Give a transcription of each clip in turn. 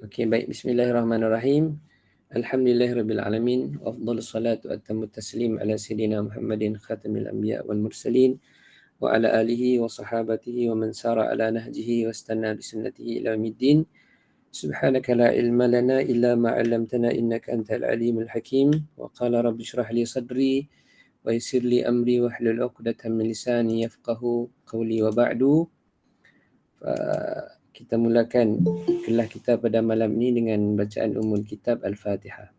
Okey, baik. Bismillahirrahmanirrahim. Alhamdulillahirabbil alamin. Afdhalus salatu wa atammu taslim ala sayidina Muhammadin khatamil anbiya wal mursalin wa ala alihi wa sahabatihi wa man sara ala nahjihi wa istanna bi sunnatihi ila yaumiddin. Subhanaka la ilma lana illa ma 'allamtana innaka antal alimul hakim. Wa qala rabbi shrah li sadri wa yassir li amri wa hlul 'uqdatam min lisani yafqahu qawli wa ba'du. Kita mulakan kelas kita pada malam ini dengan bacaan umul kitab Al-Fatihah.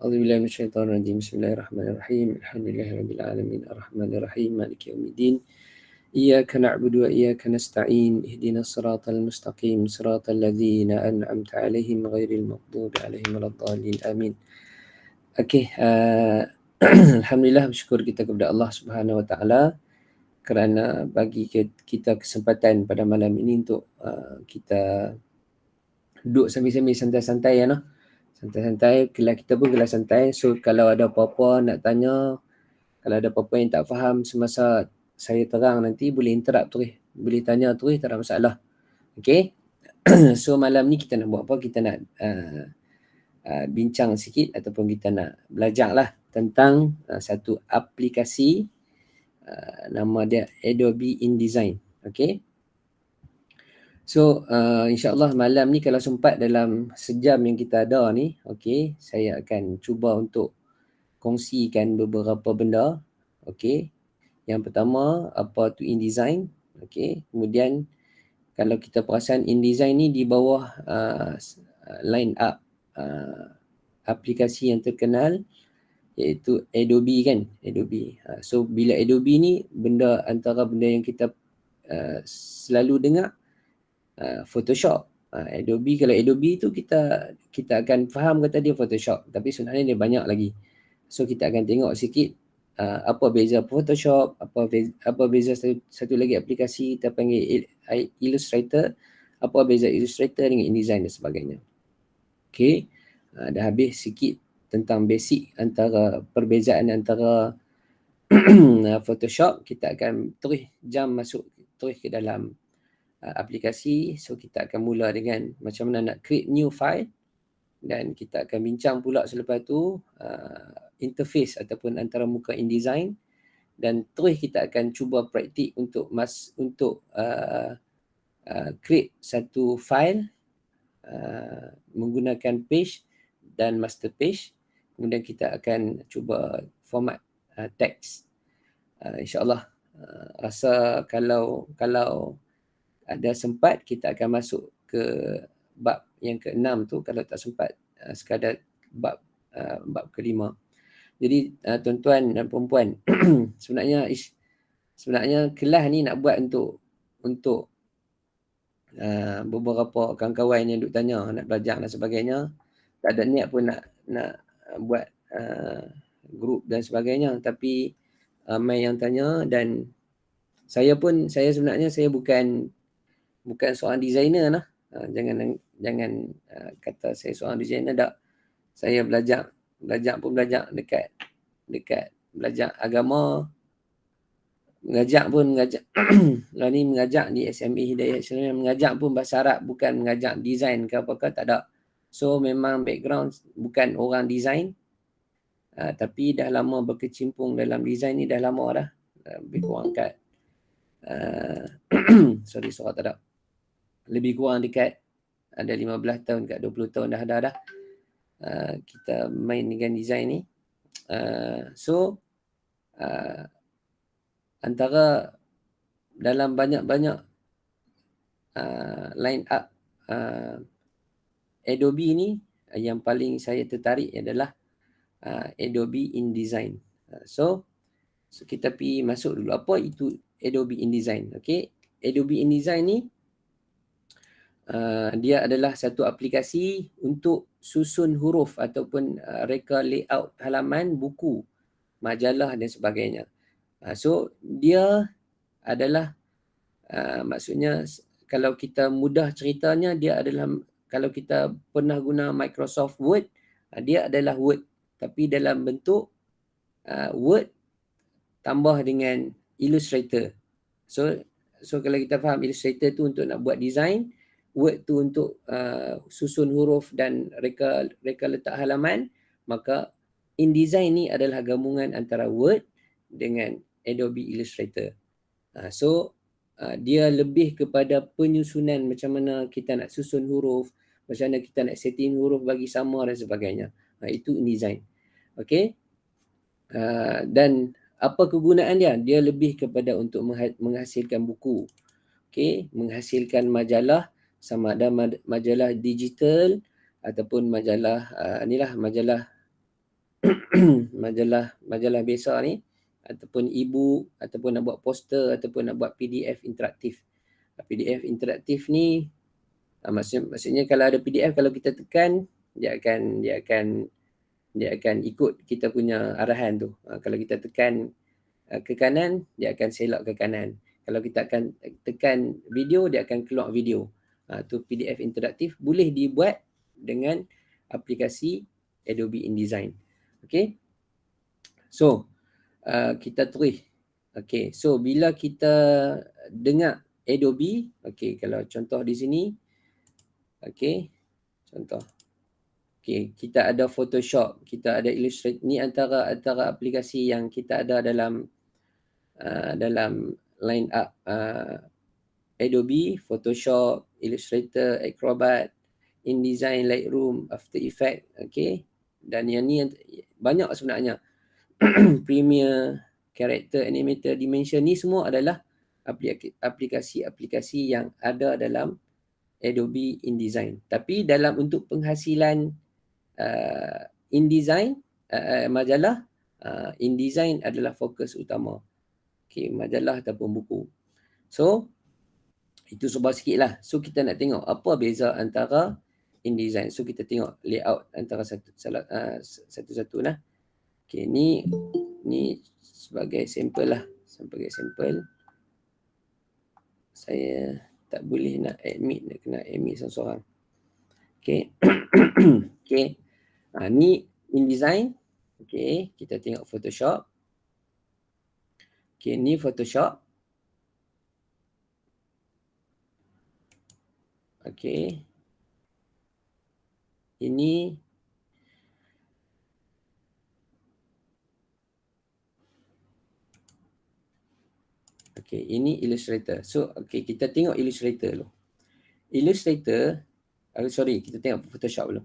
A'udzubillahi minasyaitonir rajim. Bismillahirrahmanirrahim. Alhamdulillahirabbil alamin arrahmanirrahim maliki yaumiddin. Iyyaka na'budu wa iyyaka nasta'in. Ihdinas siratal mustaqim, siratal ladzina an'amta 'alaihim ghairil maghdubi 'alaihim waladdallin. Amin. Okey, alhamdulillah, bersyukur kita kepada Allah Subhanahu wa taala kerana bagi kita kesempatan pada malam ini untuk kita duduk sambil-sambil santai-santai ya, santai-santai. Kelas kita pun kelas santai. So kalau ada apa-apa nak tanya, kalau ada apa-apa yang tak faham semasa saya terang, nanti boleh interrupt terus, boleh tanya terus, tak ada masalah. Okey. So malam ni kita nak buat apa? Kita nak bincang sikit ataupun kita nak belajar lah tentang satu aplikasi, nama dia Adobe InDesign. Okay. So insyaAllah malam ni kalau sempat dalam sejam yang kita ada ni, okay, saya akan cuba untuk kongsikan beberapa benda. Okay. Yang pertama, apa tu InDesign. Okay. Kemudian kalau kita perasan InDesign ni di bawah line up aplikasi yang terkenal iaitu Adobe kan, Adobe. So bila Adobe ni antara benda yang kita selalu dengar Photoshop. Adobe, kalau Adobe tu kita akan faham kata dia Photoshop, tapi sebenarnya dia banyak lagi. So kita akan tengok sikit apa beza Photoshop, apa beza satu lagi aplikasi kita panggil Illustrator, apa beza Illustrator dengan InDesign dan sebagainya. Okay, dah habis sikit tentang basic antara perbezaan antara Photoshop. Kita akan terus masuk terus ke dalam aplikasi. So kita akan mula dengan macam mana nak create new file, dan kita akan bincang pula selepas tu interface ataupun antara muka InDesign, dan terus kita akan cuba praktik untuk create satu file menggunakan page dan master page. Kemudian kita akan cuba format teks. InsyaAllah rasa kalau ada sempat kita akan masuk ke bab yang ke-6 tu, kalau tak sempat sekadar bab ke-5. Jadi tuan-tuan dan perempuan, sebenarnya kelas ni nak buat untuk beberapa kawan-kawan yang duk tanya, nak belajar dan sebagainya. Tak ada niat pun nak buat grup dan sebagainya, tapi ramai yang tanya. Dan saya sebenarnya bukan seorang designer lah. Jangan kata saya seorang designer, tak. Saya belajar dekat belajar agama, mengajar ni mengajar di SMA Hidayah Islamiyah, mengajar pun bahasa Arab, bukan mengajar design ke apa-apa, tak ada. So memang background bukan orang design, tapi dah lama berkecimpung dalam design ni, dah lama dah, lebih kurang kat sorry suara tak ada, lebih kurang dekat ada 15 tahun kat 20 tahun dah kita main dengan design ni. So antara dalam banyak-banyak line up Adobe ni, yang paling saya tertarik adalah Adobe InDesign. So kita pergi masuk dulu apa itu Adobe InDesign. Okay, Adobe InDesign ni dia adalah satu aplikasi untuk susun huruf ataupun reka layout halaman buku, majalah dan sebagainya. So dia adalah maksudnya, kalau kita mudah ceritanya, dia adalah, kalau kita pernah guna Microsoft Word, dia adalah Word tapi dalam bentuk Word tambah dengan Illustrator. So kalau kita faham Illustrator tu untuk nak buat design, Word tu untuk susun huruf dan reka letak halaman, maka InDesign ni adalah gabungan antara Word dengan Adobe Illustrator. So dia lebih kepada penyusunan macam mana kita nak susun huruf, macam mana kita nak setting huruf bagi sama dan sebagainya. Itu InDesign. Okey. Dan apa kegunaan dia? Dia lebih kepada untuk menghasilkan buku. Okey, menghasilkan majalah, sama ada majalah digital ataupun majalah inilah majalah majalah biasa ni, ataupun e-book, ataupun nak buat poster, ataupun nak buat PDF interaktif. PDF interaktif ni maksudnya kalau ada PDF, kalau kita tekan dia akan ikut kita punya arahan tu. Kalau kita tekan ke kanan, dia akan selok ke kanan. Kalau kita akan tekan video, dia akan keluar video. Tu PDF interaktif boleh dibuat dengan aplikasi Adobe InDesign. Okay. So, kita terus. Okay. So, bila kita dengar Adobe, okay, kalau contoh di sini, okay, contoh. Okay, kita ada Photoshop, kita ada Illustrator. Ni antara aplikasi yang kita ada dalam line up Adobe, Photoshop, Illustrator, Acrobat, InDesign, Lightroom, After Effects, okay. Dan yang ni banyak sebenarnya. Premiere, Character Animator, Dimension, ni semua adalah aplikasi-aplikasi yang ada dalam Adobe InDesign. Tapi dalam untuk penghasilan InDesign, majalah, InDesign adalah fokus utama. Okay, majalah ataupun buku. So, itu sebab sikit lah. So, kita nak tengok apa beza antara InDesign. So, kita tengok layout antara satu-satu lah. Okay, ni sebagai sampel lah. Sebagai sampel. Saya tak boleh nak kena admit seorang-seorang. Okay. Okay. Ni InDesign. Okay, kita tengok Photoshop. Okay, ni Photoshop. Okay. Ini okay, ini Illustrator. So, okay, kita tengok Illustrator dulu. Illustrator, sorry, kita tengok Photoshop dulu.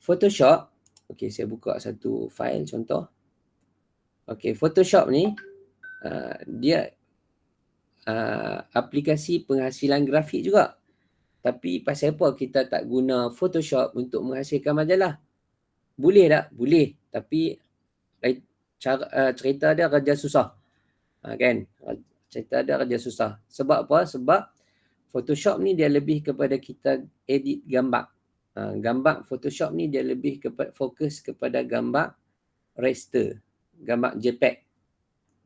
Photoshop, okay, saya buka satu file contoh. Okay, Photoshop ni dia aplikasi penghasilan grafik juga. Tapi pasal apa kita tak guna Photoshop untuk menghasilkan majalah? Boleh tak? Boleh. Tapi cerita dia kerja susah. Kan? Cerita dia kerja susah. Sebab apa? Sebab Photoshop ni dia lebih kepada kita edit gambar. Gambar Photoshop ni dia lebih fokus kepada gambar raster, gambar JPEG.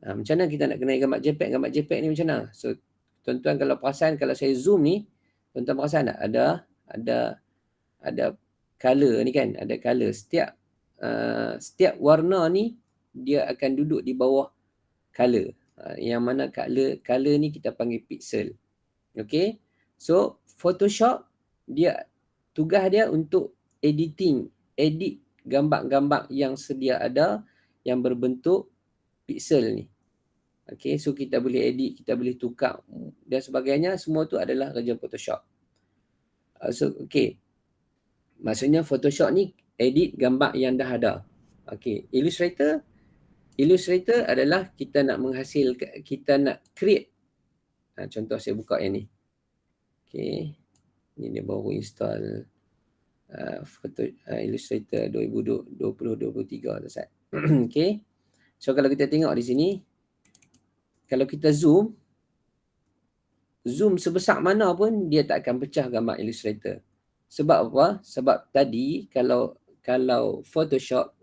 Macam mana kita nak kenal gambar JPEG? Gambar JPEG ni macam mana? So, tuan-tuan kalau perasan, kalau saya zoom ni, tuan-tuan perasan tak? Ada color ni kan? Ada color. Setiap warna ni, dia akan duduk di bawah color. Yang mana color ni kita panggil pixel. Okay? So, Photoshop, tugas dia untuk edit gambar-gambar yang sedia ada, yang berbentuk pixel ni. Okay, so kita boleh edit, kita boleh tukar dan sebagainya. Semua tu adalah kerja Photoshop. So, okay. Maksudnya Photoshop ni edit gambar yang dah ada. Okay, Illustrator adalah kita nak menghasilkan, kita nak create. Contoh saya buka yang ni. Okay, ni dia baru install Illustrator 2020-2023 tu Ustaz. Okay, so kalau kita tengok di sini, kalau kita zoom sebesar mana pun dia tak akan pecah gambar Illustrator. Sebab apa? Sebab tadi kalau Photoshop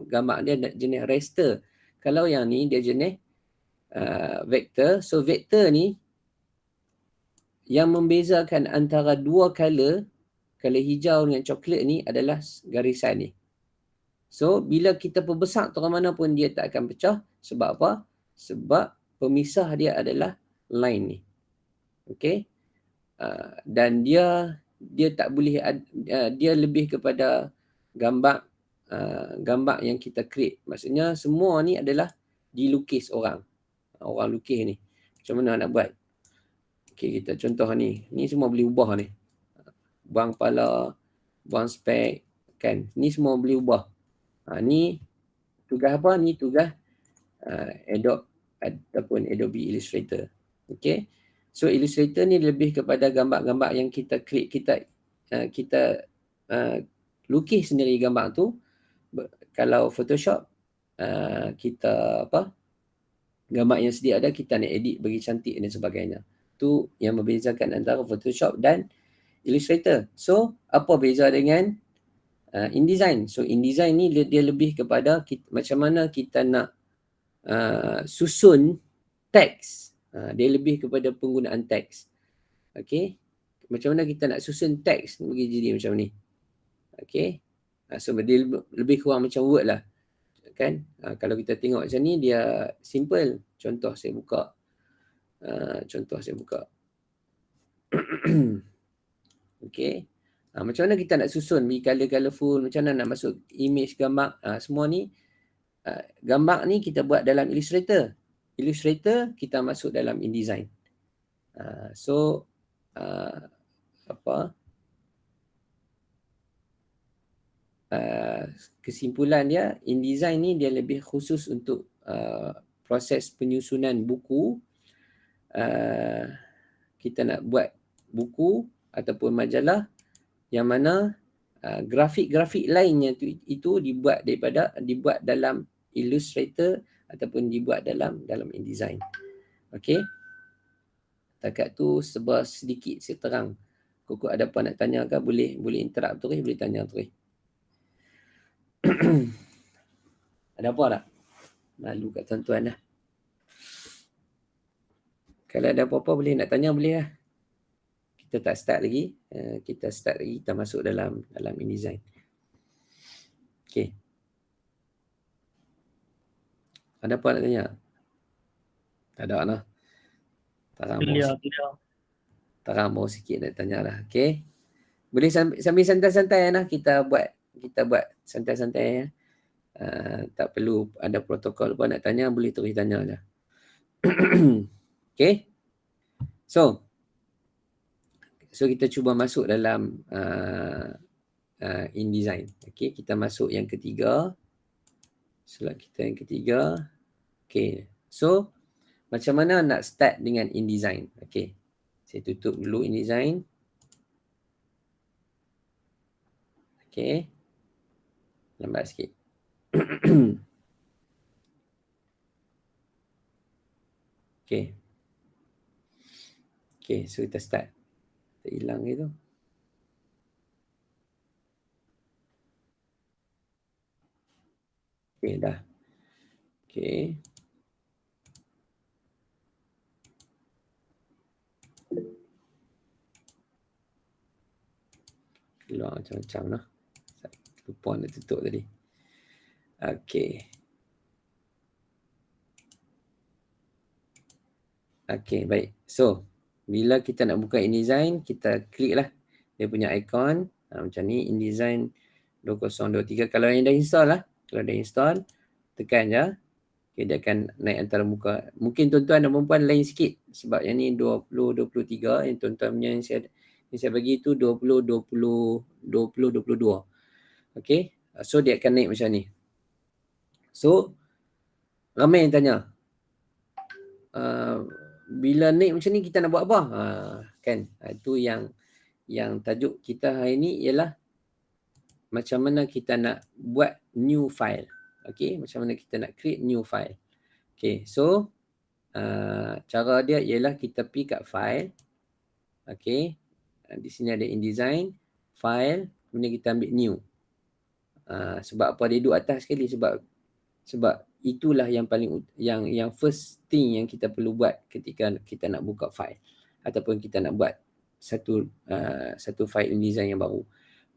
gambar dia jenis raster. Kalau yang ni dia jenis vektor. So vektor ni yang membezakan antara dua color hijau dengan coklat ni adalah garisan ni. So bila kita perbesar ke mana pun dia tak akan pecah. Sebab apa? Sebab pemisah dia adalah line ni. Okay. Dan dia tak boleh dia lebih kepada gambar gambar yang kita create. Maksudnya semua ni adalah dilukis orang lukis ni. Macam mana nak buat? Okey, kita contoh ni semua boleh ubah ni. Buang kepala, buang spek, kan? Ni semua boleh ubah. Ni tugas apa? Ni tugas Adobe ataupun Adobe Illustrator. Okey. So Illustrator ni lebih kepada gambar-gambar yang kita create, kita lukis sendiri gambar tu. Kalau Photoshop kita gambar yang sedia ada kita nak edit bagi cantik dan sebagainya. Tu yang membezakan antara Photoshop dan Illustrator. So apa beza dengan InDesign? So InDesign ni dia lebih kepada macam mana kita nak susun teks. Dia lebih kepada penggunaan teks. Okey. Macam mana kita nak susun teks bagi jadi macam ni. Okey. So dia lebih kurang macam Word lah. Kan? Kalau kita tengok macam ni dia simple. Contoh saya buka. Okey. Macam mana kita nak susun bagi colourful, macam mana nak masuk image gambar. Semua ni gambar ni kita buat dalam Illustrator. Illustrator kita masuk dalam InDesign. So kesimpulan dia, InDesign ni dia lebih khusus untuk proses penyusunan buku. Kita nak buat buku ataupun majalah yang mana grafik-grafik lainnya itu dibuat dalam Illustrator ataupun dibuat dalam InDesign. Okey. Takat tu sebar sedikit saya terang. Kok ada apa nak tanya ke, boleh interrupt terus, boleh tanya terus. Ada apa tak? Malu kat tuan-tuan dah. Kalau ada apa-apa boleh nak tanya, boleh lah. Kita tak start lagi. Kita masuk dalam InDesign. Okey. Ada apa nak tanya? Tak ada lah. Terang sikit nak tanya lah. Okey. Boleh sambil santai-santai lah. Kita buat santai-santai ya. Tak perlu ada protokol apa nak tanya, boleh terus tanya je. Okay. So kita cuba masuk dalam InDesign. Okay, kita masuk yang ketiga. Slide kita yang ketiga. Okay. So macam mana nak start dengan InDesign? Okay. Saya tutup dulu InDesign. Okay. Lambat sikit. Okay. Okay, so kita start. Kita hilang itu. Okay, dah. Okay. Keluar macam-macam lah. Lupa nak tutup tadi. Okay. Okay, baik. So, bila kita nak buka InDesign, kita klik lah dia punya ikon. Macam ni, InDesign 2023. Kalau yang dah install lah. Kalau dah install, tekan je. Okay, dia akan naik antara muka. Mungkin tuan-tuan dan perempuan lain sikit. Sebab yang ni 2023. Yang tuan-tuan punya yang saya bagi tu 2022. Okay. So, dia akan naik macam ni. So, ramai yang tanya. Bila naik macam ni kita nak buat apa? Kan? Itu yang tajuk kita hari ni ialah macam mana kita nak buat new file. Okay, macam mana kita nak create new file. Okay, so cara dia ialah kita pergi kat file. Okay, di sini ada InDesign, file, kemudian kita ambil new. Sebab apa dia duduk atas sekali? Sebab itulah yang paling yang first thing yang kita perlu buat ketika kita nak buka file ataupun kita nak buat satu file InDesign yang baru.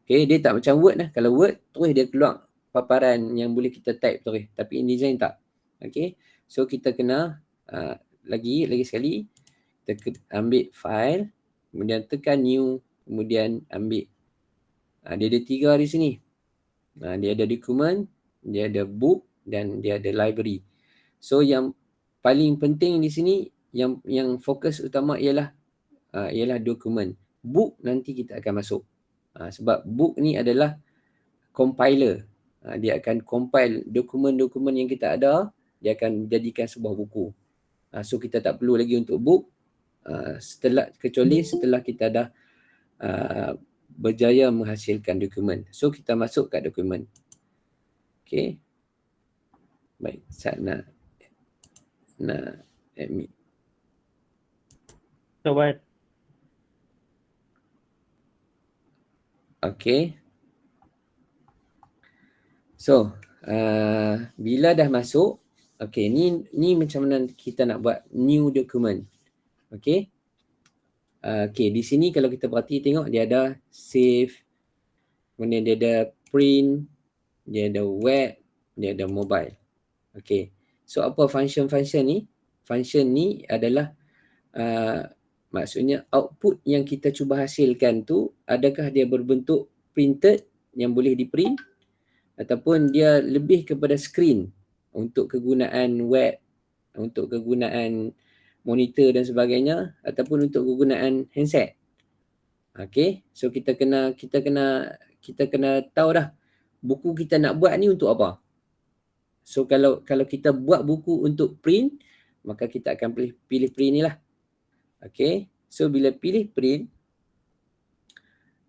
Okay, dia tak macam Word lah. Kalau Word terus dia keluar paparan yang boleh kita type terus. Tapi InDesign tak. Okay, so kita kena lagi sekali kita ambil file, kemudian tekan new, kemudian ambil. Dia ada 3 di sini. Dia ada dokumen, dia ada book dan dia ada library. So yang paling penting di sini, yang fokus utama ialah dokumen. Book nanti kita akan masuk. Sebab book ni adalah compiler. Dia akan compile dokumen-dokumen yang kita ada, dia akan jadikan sebuah buku. So kita tak perlu lagi untuk book, kecuali setelah kita dah berjaya menghasilkan dokumen. So kita masuk kat dokumen. Okay. Baik, saya nak admit. Sobat. Okay. So, bila dah masuk, okay, ni macam mana kita nak buat new document. Okay. Okay, di sini kalau kita perhati tengok dia ada save, kemudian dia ada print, dia ada web, dia ada mobile. Okay. So, apa function-function ni? Function ni adalah maksudnya output yang kita cuba hasilkan tu, adakah dia berbentuk printed yang boleh di print, ataupun dia lebih kepada screen untuk kegunaan web, untuk kegunaan monitor dan sebagainya, ataupun untuk kegunaan handset. Okay, so kita kena tahu dah buku kita nak buat ni untuk apa. So kalau kita buat buku untuk print, maka kita akan pilih print ni lah. Okay, so bila pilih print,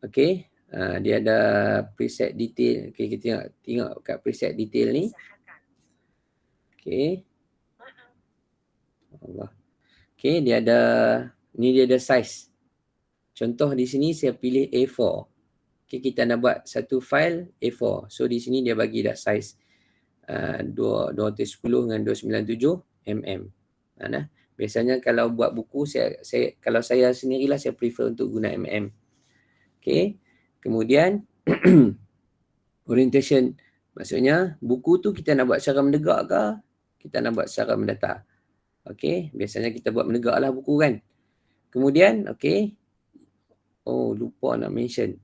okay, dia ada preset detail. Okay, kita tengok kat preset detail ni. Okay. Allah. Okay, dia ada size. Contoh di sini saya pilih A4. Okay, kita nak buat satu file A4. So di sini dia bagi dah size 210 dengan 297 mm. Biasanya kalau buat buku, kalau saya sendirilah saya prefer untuk guna mm. Okay. Kemudian orientation, maksudnya buku tu kita nak buat secara menegak ke, kita nak buat secara mendatar. Okay, biasanya kita buat menegak lah buku kan. Kemudian, okay, lupa nak mention.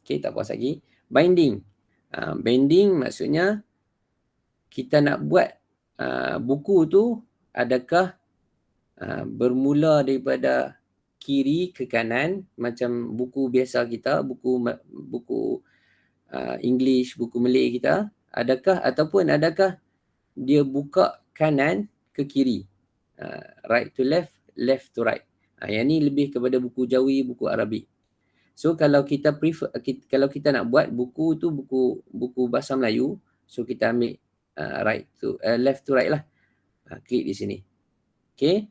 Okay, tak puas lagi. Binding. Binding maksudnya kita nak buat buku tu adakah bermula daripada kiri ke kanan macam buku biasa kita, buku English, buku Malay kita, ataupun adakah dia buka kanan ke kiri, right to left, left to right. Yang ni lebih kepada buku Jawi, buku Arabik. So kalau kita kalau kita nak buat buku tu buku bahasa Melayu, so kita ambil left to right lah. Klik di sini. Okay.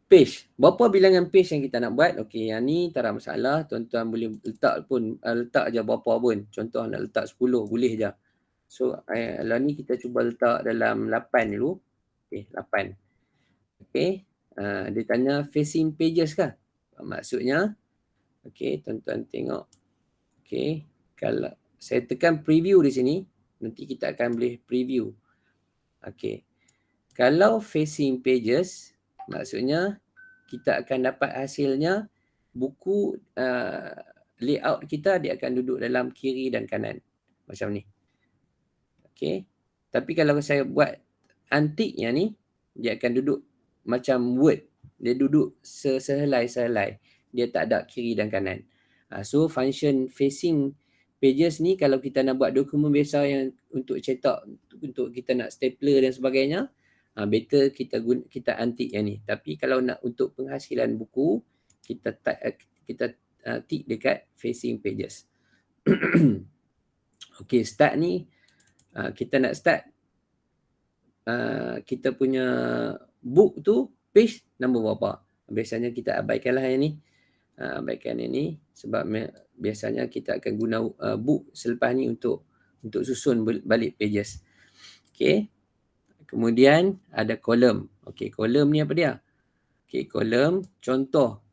Page. Berapa bilangan page yang kita nak buat? Okay, yang ni tak ada masalah. Tuan-tuan boleh letak je berapa pun. Contoh nak letak 10, boleh je. So, lah ni kita cuba letak dalam 8 dulu. Okay, 8. Okay. Dia tanya facing pages kah? Maksudnya, okay, tuan-tuan tengok. Okay, kalau saya tekan preview di sini, nanti kita akan boleh preview. Okay. Kalau facing pages, maksudnya kita akan dapat hasilnya buku layout kita dia akan duduk dalam kiri dan kanan. Macam ni. Okay. Tapi kalau saya buat antiknya ni, dia akan duduk macam Word. Dia duduk sehelai-sehelai. Dia tak ada kiri dan kanan. So function facing pages ni kalau kita nak buat dokumen biasa yang untuk cetak, untuk kita nak stapler dan sebagainya, better kita antik yang ni. Tapi kalau nak untuk penghasilan buku, kita tick dekat facing pages. Okay, start ni kita nak start kita punya book tu page nombor berapa. Biasanya kita abaikanlah yang ni. Abaikan yang ni sebab biasanya kita akan guna book selepas ni untuk susun balik pages. Okay. Kemudian ada kolom. Okay, kolom ni apa dia? Okay, kolom contoh.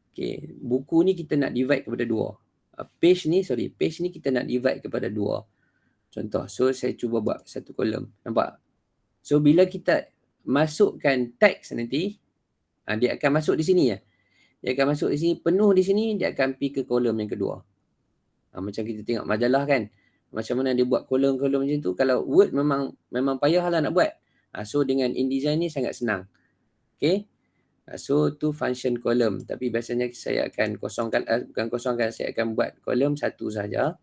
Okay, buku ni kita nak divide kepada 2. Page ni kita nak divide kepada 2. Contoh. So, saya cuba buat satu kolom. Nampak? So, bila kita masukkan teks nanti, dia akan masuk di sini ya. Dia akan masuk di sini, penuh di sini, dia akan pergi ke kolom yang kedua. Macam kita tengok majalah kan. Macam mana dia buat kolom-kolom macam tu. Kalau Word memang payahlah nak buat. So dengan InDesign ni sangat senang. Okay. So tu function column. Tapi biasanya saya akan kosongkan, bukan kosongkan, saya akan buat kolom satu saja.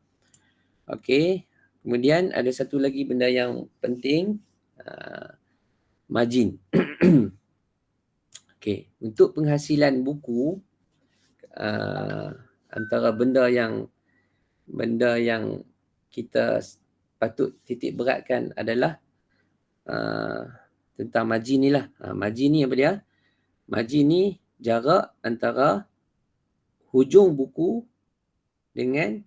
Okay. Kemudian ada satu lagi benda yang penting. Margin. Okay. Untuk penghasilan buku, antara benda yang kita patut titik beratkan adalah tentang margin ni lah. Margin ni apa dia? Margin ni jarak antara hujung buku dengan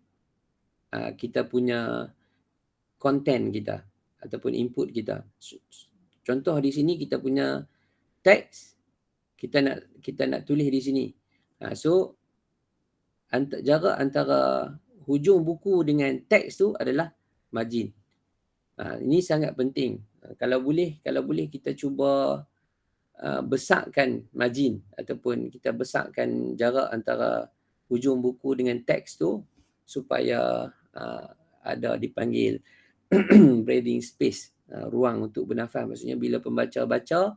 kita punya content kita ataupun input kita. Contoh di sini kita punya teks, kita nak tulis di sini. So jarak antara hujung buku dengan teks tu adalah margin. Ini sangat penting. Kalau boleh kita cuba besarkan margin ataupun kita besarkan jarak antara hujung buku dengan teks tu supaya ada dipanggil breathing space, ruang untuk bernafas. Maksudnya bila pembaca baca,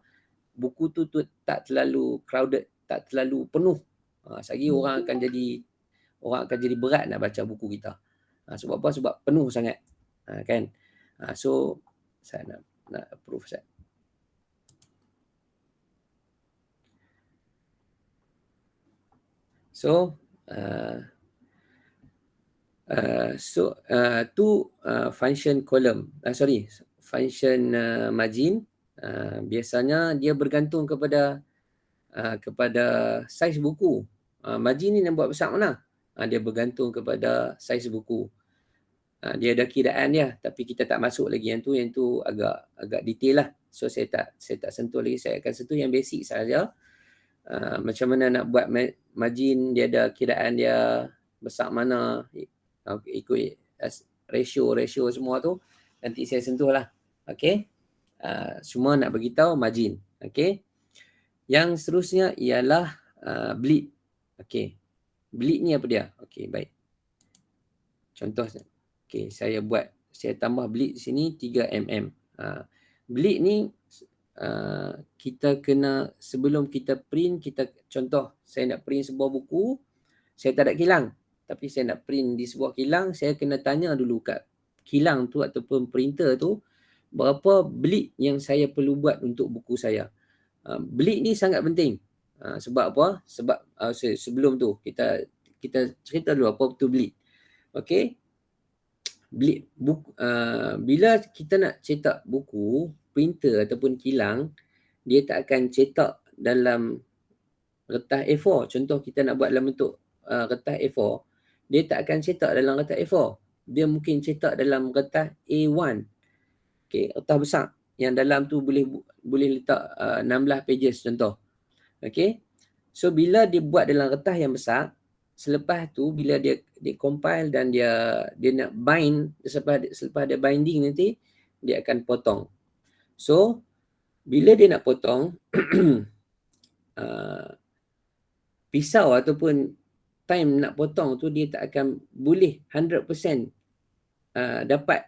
buku tu tak terlalu crowded, tak terlalu penuh. Sehari orang akan jadi berat nak baca buku kita. Sebab apa? Sebab penuh sangat. Kan? So saya nak approve saya. So function column, function margin. Biasanya dia bergantung kepada saiz buku. Margin ni nak buat besar mana? Dia bergantung kepada saiz buku. Dia ada kiraan dia, tapi kita tak masuk lagi yang tu agak detail lah. So saya tak sentuh lagi. Saya akan sentuh yang basic saja. Macam mana nak buat margin, dia ada kiraan dia besar mana, ikut ratio semua tu nanti saya sentuh lah. Okay. Semua nak beritahu margin. Okay. Yang seterusnya ialah bleed. Okay. Bleed ni apa dia? Okay, baik. Contoh. Okay, saya tambah bleed di sini 3 mm. Bleed ni kita kena, sebelum kita print, contoh saya nak print sebuah buku, saya tak ada kilang, tapi saya nak print di sebuah kilang, saya kena tanya dulu kat kilang tu ataupun printer tu berapa bleed yang saya perlu buat untuk buku saya. Bleed ni sangat penting. Sebab apa? Sebab sebelum tu kita cerita dulu apa betul bleed. Okey. Bleed bila kita nak cetak buku, printer ataupun kilang, dia tak akan cetak dalam kertas A4. Contoh kita nak buat dalam bentuk kertas A4, dia tak akan cetak dalam kertas A4. Dia mungkin cetak dalam kertas A1. Okey, kertas besar yang dalam tu boleh letak 16 pages contoh. Okey. So bila dia buat dalam kertas yang besar, selepas tu bila dia compile dan dia nak bind, selepas dia binding nanti dia akan potong. So bila dia nak potong pisau ataupun time nak potong tu dia tak akan boleh 100% dapat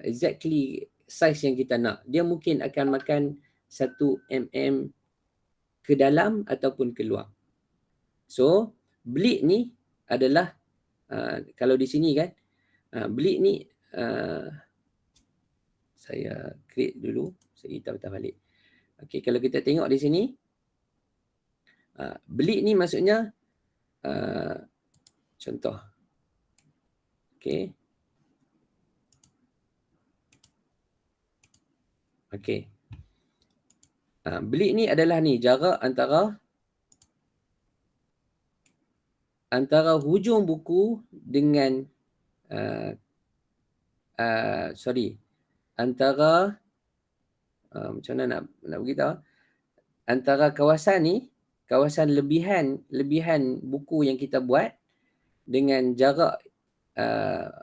exactly size yang kita nak. Dia mungkin akan makan 1 mm ke dalam ataupun keluar. So bleed ni adalah kalau di sini kan, bleed ni saya create dulu, saya hitam-hitam balik. Okey, kalau kita tengok di sini, bleed ni maksudnya contoh. Okey. Okey. Bleed ni adalah ni jarak antara hujung buku dengan antara macam mana nak beritahu, antara kawasan ni, kawasan lebihan buku yang kita buat dengan jarak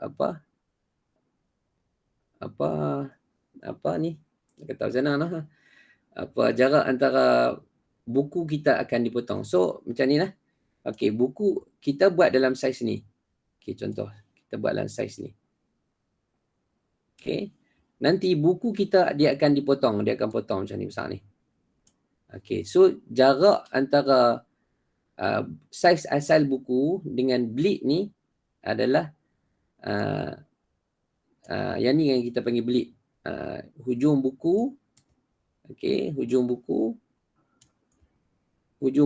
apa ni, kata macam mana, jarak antara buku kita akan dipotong. So macam ni lah. Okey, buku kita buat dalam saiz ni. Okey, contoh kita buat dalam saiz ni. Okey. Nanti buku kita dia akan dipotong, dia akan potong macam ni besar ni. Okey, so jarak antara saiz asal buku dengan bleed ni adalah yang ni yang kita panggil bleed. Hujung buku, okey, hujung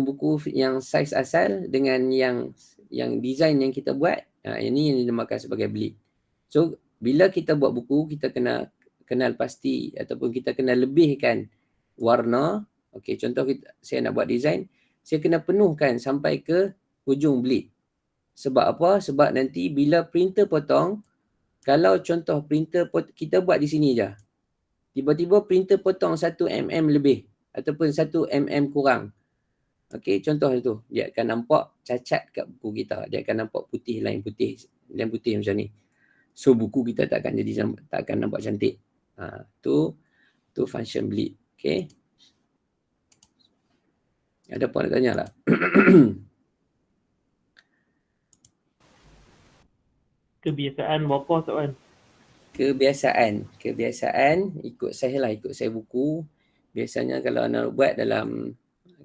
buku yang saiz asal dengan yang design yang kita buat, yang ni yang dinamakan sebagai bleed. So bila kita buat buku, kita kena kenal pasti ataupun kita kena lebihkan warna. Okey, contoh saya nak buat design, saya kena penuhkan sampai ke hujung bleed. Sebab apa? Sebab nanti bila printer potong, kalau contoh printer kita buat di sini je, tiba-tiba printer potong 1 mm lebih ataupun 1 mm kurang. Okey, contoh itu, dia akan nampak cacat kat buku kita. Dia akan nampak putih macam ni. So buku kita tak akan nampak cantik. Tu function bleed. Okey. Ada apa nak tanya tak? Kebiasaan berapa soalan? Kebiasaan ikut saya buku. Biasanya kalau nak buat dalam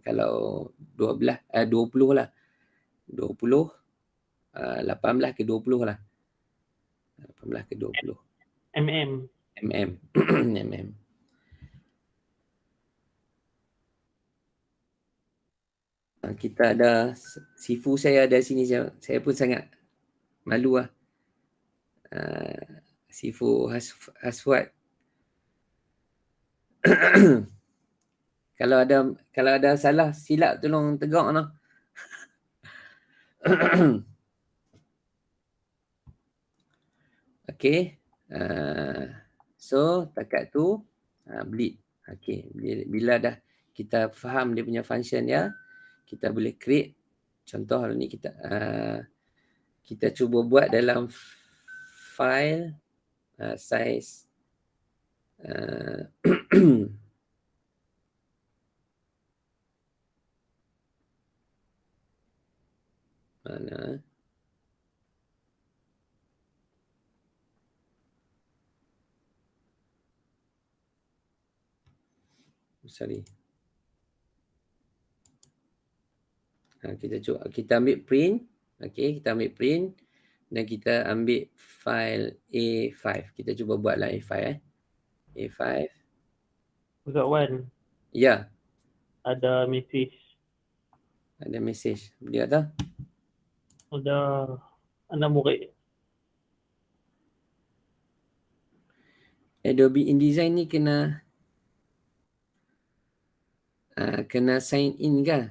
20 lah. 20, 18 ke 20 lah. 18 ke 20. mm. mm. Kita ada sifu saya ada sini, saya pun sangat malu lah. Sifu Haswat. Kalau ada salah silap tolong tegak noh. Okey. So takat tu bleed. Okey, bila dah kita faham dia punya function dia, kita boleh create. Contoh ni kita cuba buat dalam file size mana sorry. Kita ambil print. Okey, kita ambil print dan kita ambil file A5. Kita cuba buatlah A5 A5. Ustaz Wan. Ya. Ada mesej. Dia tak? Ada anak murid. Adobe InDesign ni kena sign in ke?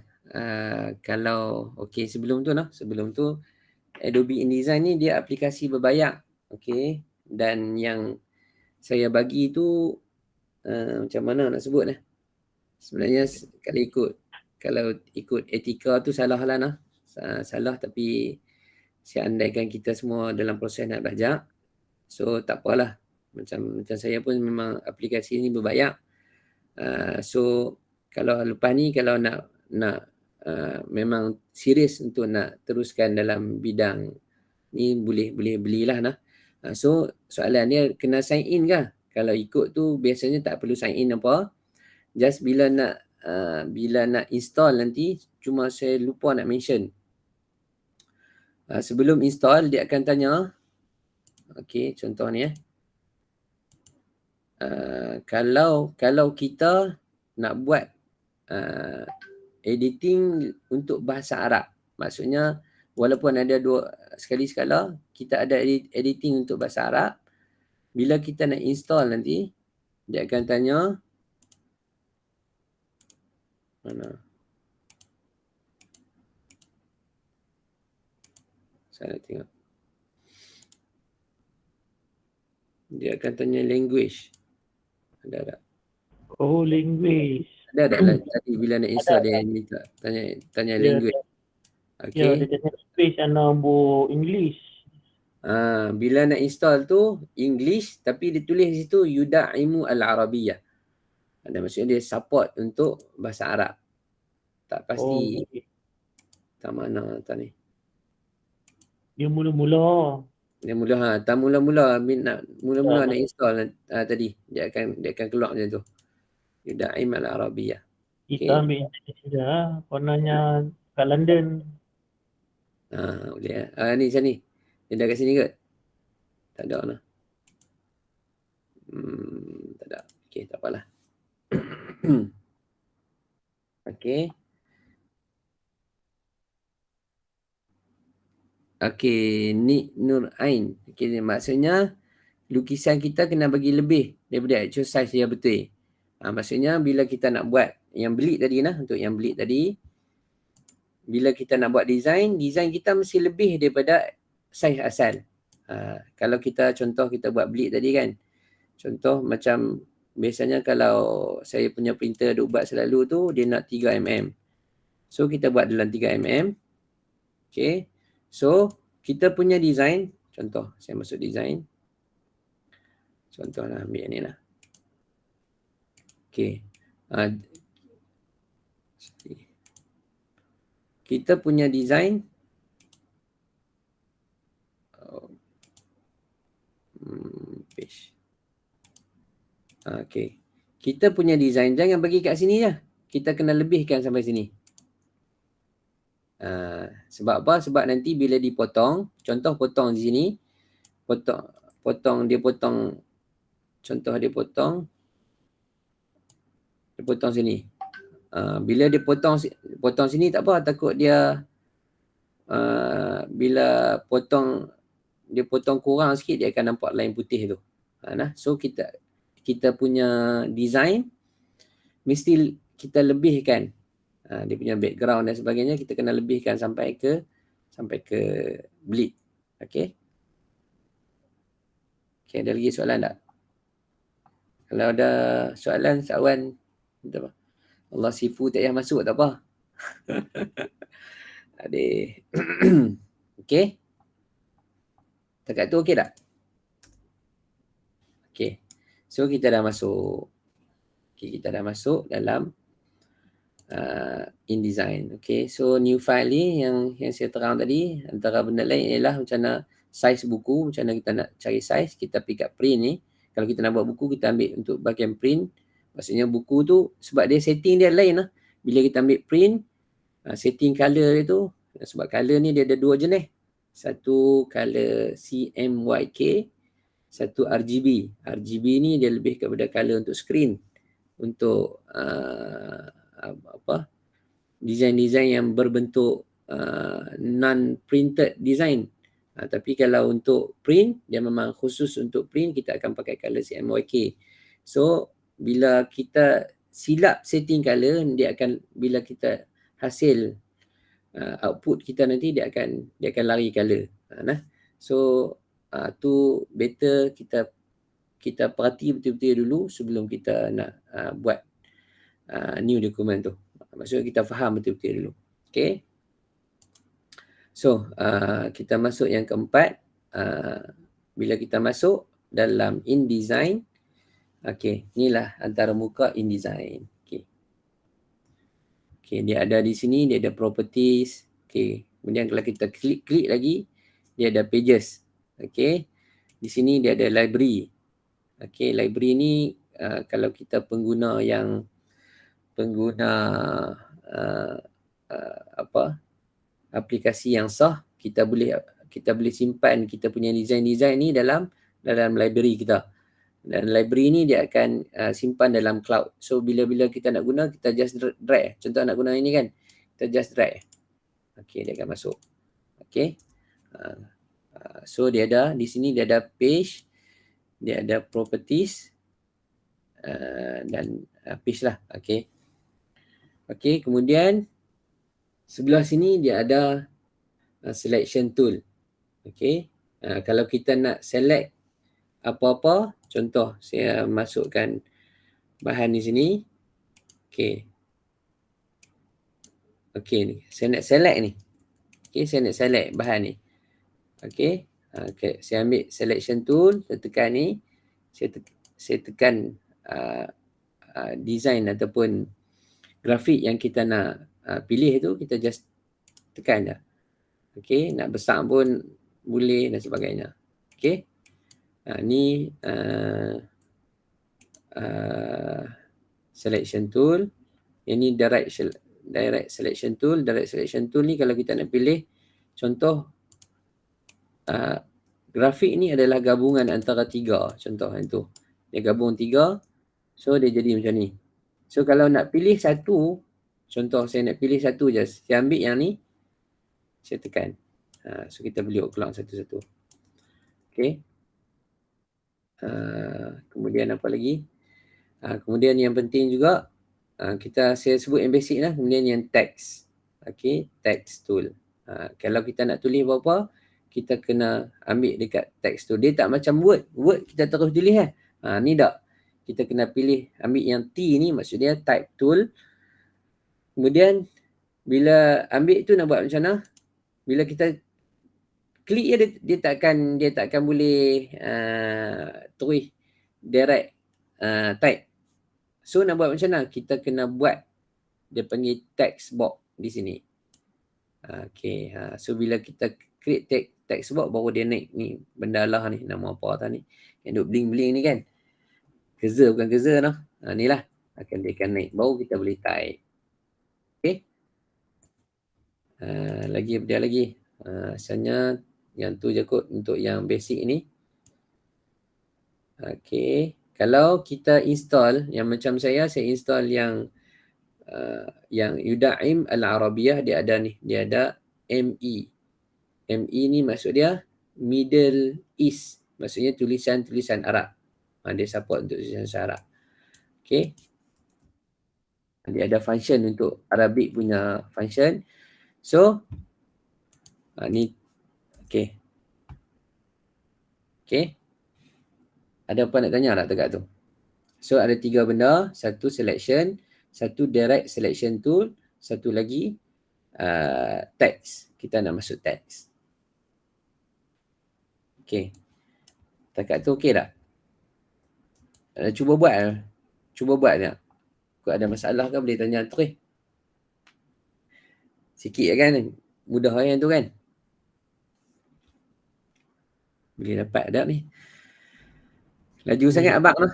Kalau okey, sebelum tu Adobe InDesign ni dia aplikasi berbayar. Okey, dan yang saya bagi tu macam mana nak sebut ni? Sebenarnya kalau ikut etika tu salah lah nah. Salah, tapi saya andaikan kita semua dalam proses nak belajar. So tak apalah. Macam saya pun memang aplikasi ni berbayar. So kalau lepas ni kalau nak memang serius untuk nak teruskan dalam bidang ni, boleh belilah nah. So soalan dia kena sign in ke? Kalau ikut tu biasanya tak perlu sign in apa. Just bila nak install nanti, cuma saya lupa nak mention. Sebelum install dia akan tanya. Okey, contoh ni kalau kita nak buat editing untuk bahasa Arab, maksudnya walaupun ada sekali sekala kita ada editing untuk bahasa Arab, bila kita nak install nanti dia akan tanya mana saya nak tengok. Dia akan tanya language. Ada tak? Oh, language. Ada lah tadi bila nak install dia minta tanya language. Okey. Ya, dia tanya language bu English. Bila nak install tu English, tapi dia tulis di situ yuda'imu al-Arabiyyah. Ada maksudnya dia support untuk bahasa Arab. Tak pasti. okey. Tak mana tak ni. Dia mula-mula. Dia mula tak mula-mula nak mula-mula Tak, nak install tadi dia akan keluar macam tu. Yudaim al-Arabiyah. kita Okey. ambil international warnanya kat London. Boleh ni macam ni. Dia dah kat sini kot? Tak ada lah. Tak ada. Okey, tak apalah. Okey. Okey, Nik Nur Ain. Okey, maksudnya lukisan kita kena bagi lebih daripada actual size yang betul. Maksudnya bila kita nak buat yang belit tadi nah, untuk yang belit tadi, bila kita nak buat design kita mesti lebih daripada saiz asal. Kalau kita contoh kita buat belit tadi kan. Contoh macam biasanya kalau saya punya printer duk buat selalu tu dia nak 3mm. So kita buat dalam 3mm. Okay. So kita punya design, contoh saya masuk design. Contohlah ambil ni lah. Okay. Kita punya design page. Okay. Kita punya design jangan bagi kat sini je. Kita kena lebihkan sampai sini. Sebab apa? Sebab nanti bila dipotong, contoh potong di sini, potong contoh dia potong sini. Bila dia potong sini tak apa, takut dia bila dia potong kurang sikit dia akan nampak line putih tu. So kita punya design mesti kita lebihkan dia punya background dan sebagainya, kita kena lebihkan sampai ke bleed. Okey. Okey, ada lagi soalan tak? Kalau ada soalan Sawan minta apa? Allah sifu tak payah masuk tak apa. Adik. Okey. Dekat tu okey tak? Okey. So kita dah masuk. Okay, kita dah masuk dalam InDesign. Okay, so new file ni yang saya terang tadi, antara benda lain ialah macam mana size buku, macam mana kita nak cari size, kita pick up print ni. Kalau kita nak buat buku, kita ambil untuk bahagian print. Maksudnya buku tu, sebab dia setting dia lain lah. Bila kita ambil print, setting color dia tu, sebab color ni dia ada dua jenis. Satu color CMYK, satu RGB. RGB ni dia lebih kepada color untuk screen. Untuk design-design yang berbentuk non-printed design. Tapi kalau untuk print, dia memang khusus untuk print, kita akan pakai color CMYK. So, bila kita silap setting color, dia akan, bila kita hasil output kita nanti, dia akan lari color. So, tu better kita perhati betul-betul dulu sebelum kita nak buat new document tu. Maksudnya kita faham betul-betul dulu. Okay. So, kita masuk yang keempat. Bila kita masuk dalam InDesign, okay, inilah antara muka InDesign. Okay. Okay, dia ada di sini, dia ada properties. Okay, kemudian kalau kita klik lagi, dia ada pages. Okay, di sini dia ada library. Okay, library ni kalau kita pengguna aplikasi yang sah, kita boleh simpan kita punya design ni dalam library kita. Dan library ni dia akan simpan dalam cloud. So bila kita nak guna, kita just drag. Contoh nak guna ini kan, kita just drag. Okay, dia akan masuk. Okay. So dia ada di sini, dia ada page, dia ada properties dan page lah. Okay. Okay, kemudian sebelah sini dia ada selection tool. Okay. Kalau kita nak select apa-apa, contoh saya masukkan bahan di sini. Okay. Okay ni, saya nak select ni. Okay, saya nak select bahan ni. Okay. Okay, saya ambil selection tool, saya tekan ni. Saya tekan design ataupun grafik yang kita nak pilih tu kita just tekan je. Okey, nak besar pun boleh dan sebagainya. Okey. Ni selection tool. Yang ni direct selection tool. Direct selection tool ni kalau kita nak pilih contoh grafik ni adalah gabungan antara 3. Contoh yang tu. Dia gabung 3. So dia jadi macam ni. So kalau nak pilih satu, contoh saya nak pilih satu je. Saya ambil yang ni. Saya tekan. So kita beliuk keluar satu-satu. Okay. Kemudian apa lagi? Kemudian yang penting juga, saya sebut yang basic lah. Kemudian yang text. Okay, text tool. Kalau kita nak tulis apa-apa, kita kena ambil dekat text tool. Dia tak macam Word. Word kita terus tulis kan. Ni tak. Kita kena pilih, ambil yang T ni, maksudnya type tool. Kemudian, bila ambil tu nak buat macam mana? Bila kita klik je, dia takkan boleh terus direct type. So nak buat macam mana? Kita kena buat dia panggil text box di sini. Okay. So bila kita create text box, baru dia naik ni benda lah ni. Nama apa tadi ni? Yang duk bling-bling ni kan? Cursor bukan cursor noh. Ni lah. Dia akan naik. Baru kita boleh type. Okay. Lagi apa dia lagi? Asalnya yang tu je kot untuk yang basic ni. Okay. Kalau kita install, yang macam saya install yang Yuda'im Al-Arabiyah, dia ada ni. Dia ada ME. ME ni maksud dia Middle East. Maksudnya tulisan-tulisan Arab. Dia support untuk tulisan Arab. Okay. Dia ada function untuk Arabic punya function. So, ni. Okay. Okay. Ada apa nak tanya tak dekat tu? So, ada 3 benda. Satu selection. Satu direct selection tool. Satu lagi text. Kita nak masuk text. Okay. Dekat tu okay tak? Cuba buat. Cuba buat tak? Kalau ada masalah kan boleh tanya terus. Sikit kan? Mudah yang tu kan? Boleh dapat tak ni? Laju sangat abang tu.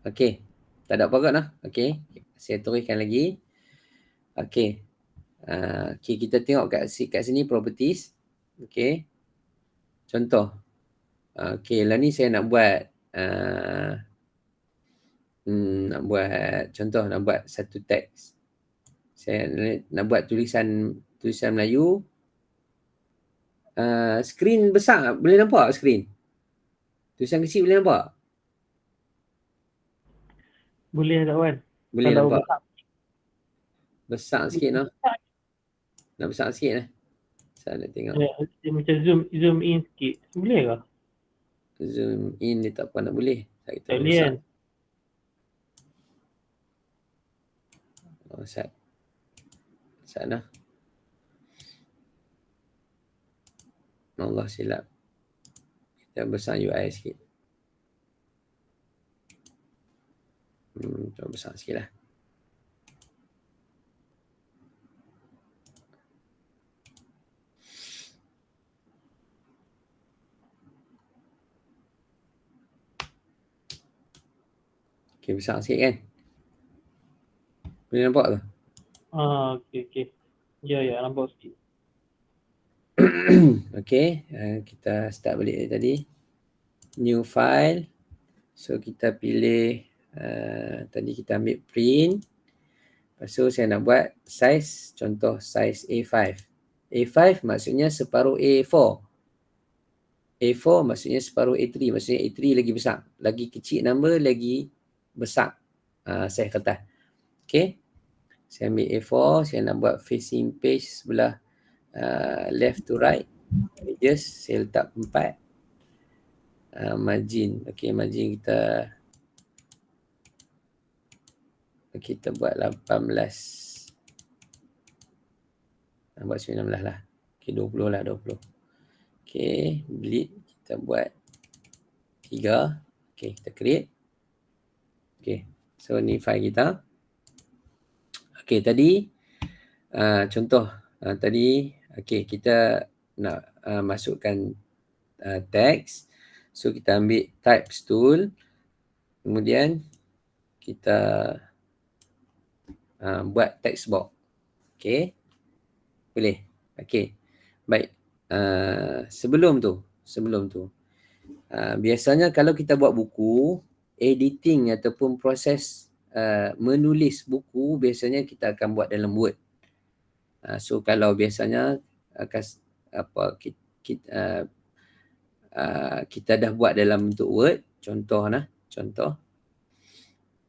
Okey. Tak ada apa kot lah. Okey. Saya teruskan lagi. Okey. Okay, kita tengok kat sini properties. Okey. Contoh. Okey, lah ni saya nak buat contoh, nak buat satu teks. Saya nak buat tulisan Melayu. Skrin besar, boleh nampak skrin? Tulisan kecil boleh nampak? Boleh tak Wan? Boleh Kalau nampak. besar. Besar sikit lah. Nak besar sikit lah. Saya nak tengok. Dia macam zoom in sikit. Boleh ke? Zoom in dia tak apa nak boleh. Tak boleh kan? Sana. Allah silap. Kita besar UI sikit. Coba besar sikit lah. Okay, besar sikit kan? Boleh nampak tu? Okay. Ya, nampak sikit. Okay, kita start balik tadi. New file. So, kita pilih, tadi kita ambil print. Lepas tu saya nak buat size, contoh size A5. A5 maksudnya separuh A4. A4 maksudnya separuh A3. Maksudnya A3 lagi besar. Lagi kecil number, lagi besar size kertas. Okay. Saya ambil A4. Saya nak buat facing page sebelah left to right. Pages saya letak 4. Margin. Okay, margin kita buat 18. Buat 19 lah. Okay, 20 lah, 20. Okay, bleed kita buat 3. Okay, kita create. Okay, so ni file kita. Okay, tadi contoh tadi kita nak masukkan teks. So kita ambil types tool, kemudian kita buat text box. Okay, boleh. Okay, baik. Sebelum tu biasanya kalau kita buat buku, editing ataupun proses menulis buku biasanya kita akan buat dalam Word. So kalau biasanya kita dah buat dalam bentuk Word, contoh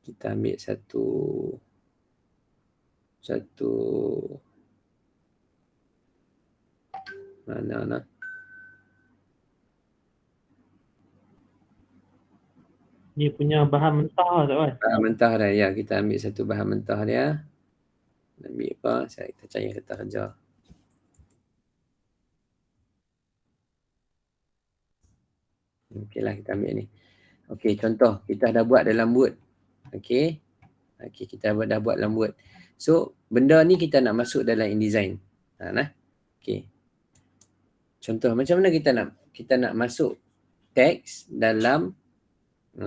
kita ambil satu mana Dia punya bahan mentah tak kan? bahan mentah dah, ya. Kita ambil satu bahan mentah dia. Ambil apa? Kita cari kertas kerja. Okeylah, kita ambil ni. Okey, contoh kita dah buat dalam Word. Okey, kita dah buat dalam Word. So benda ni kita nak masuk dalam InDesign. Okey, contoh macam mana kita nak masuk teks dalam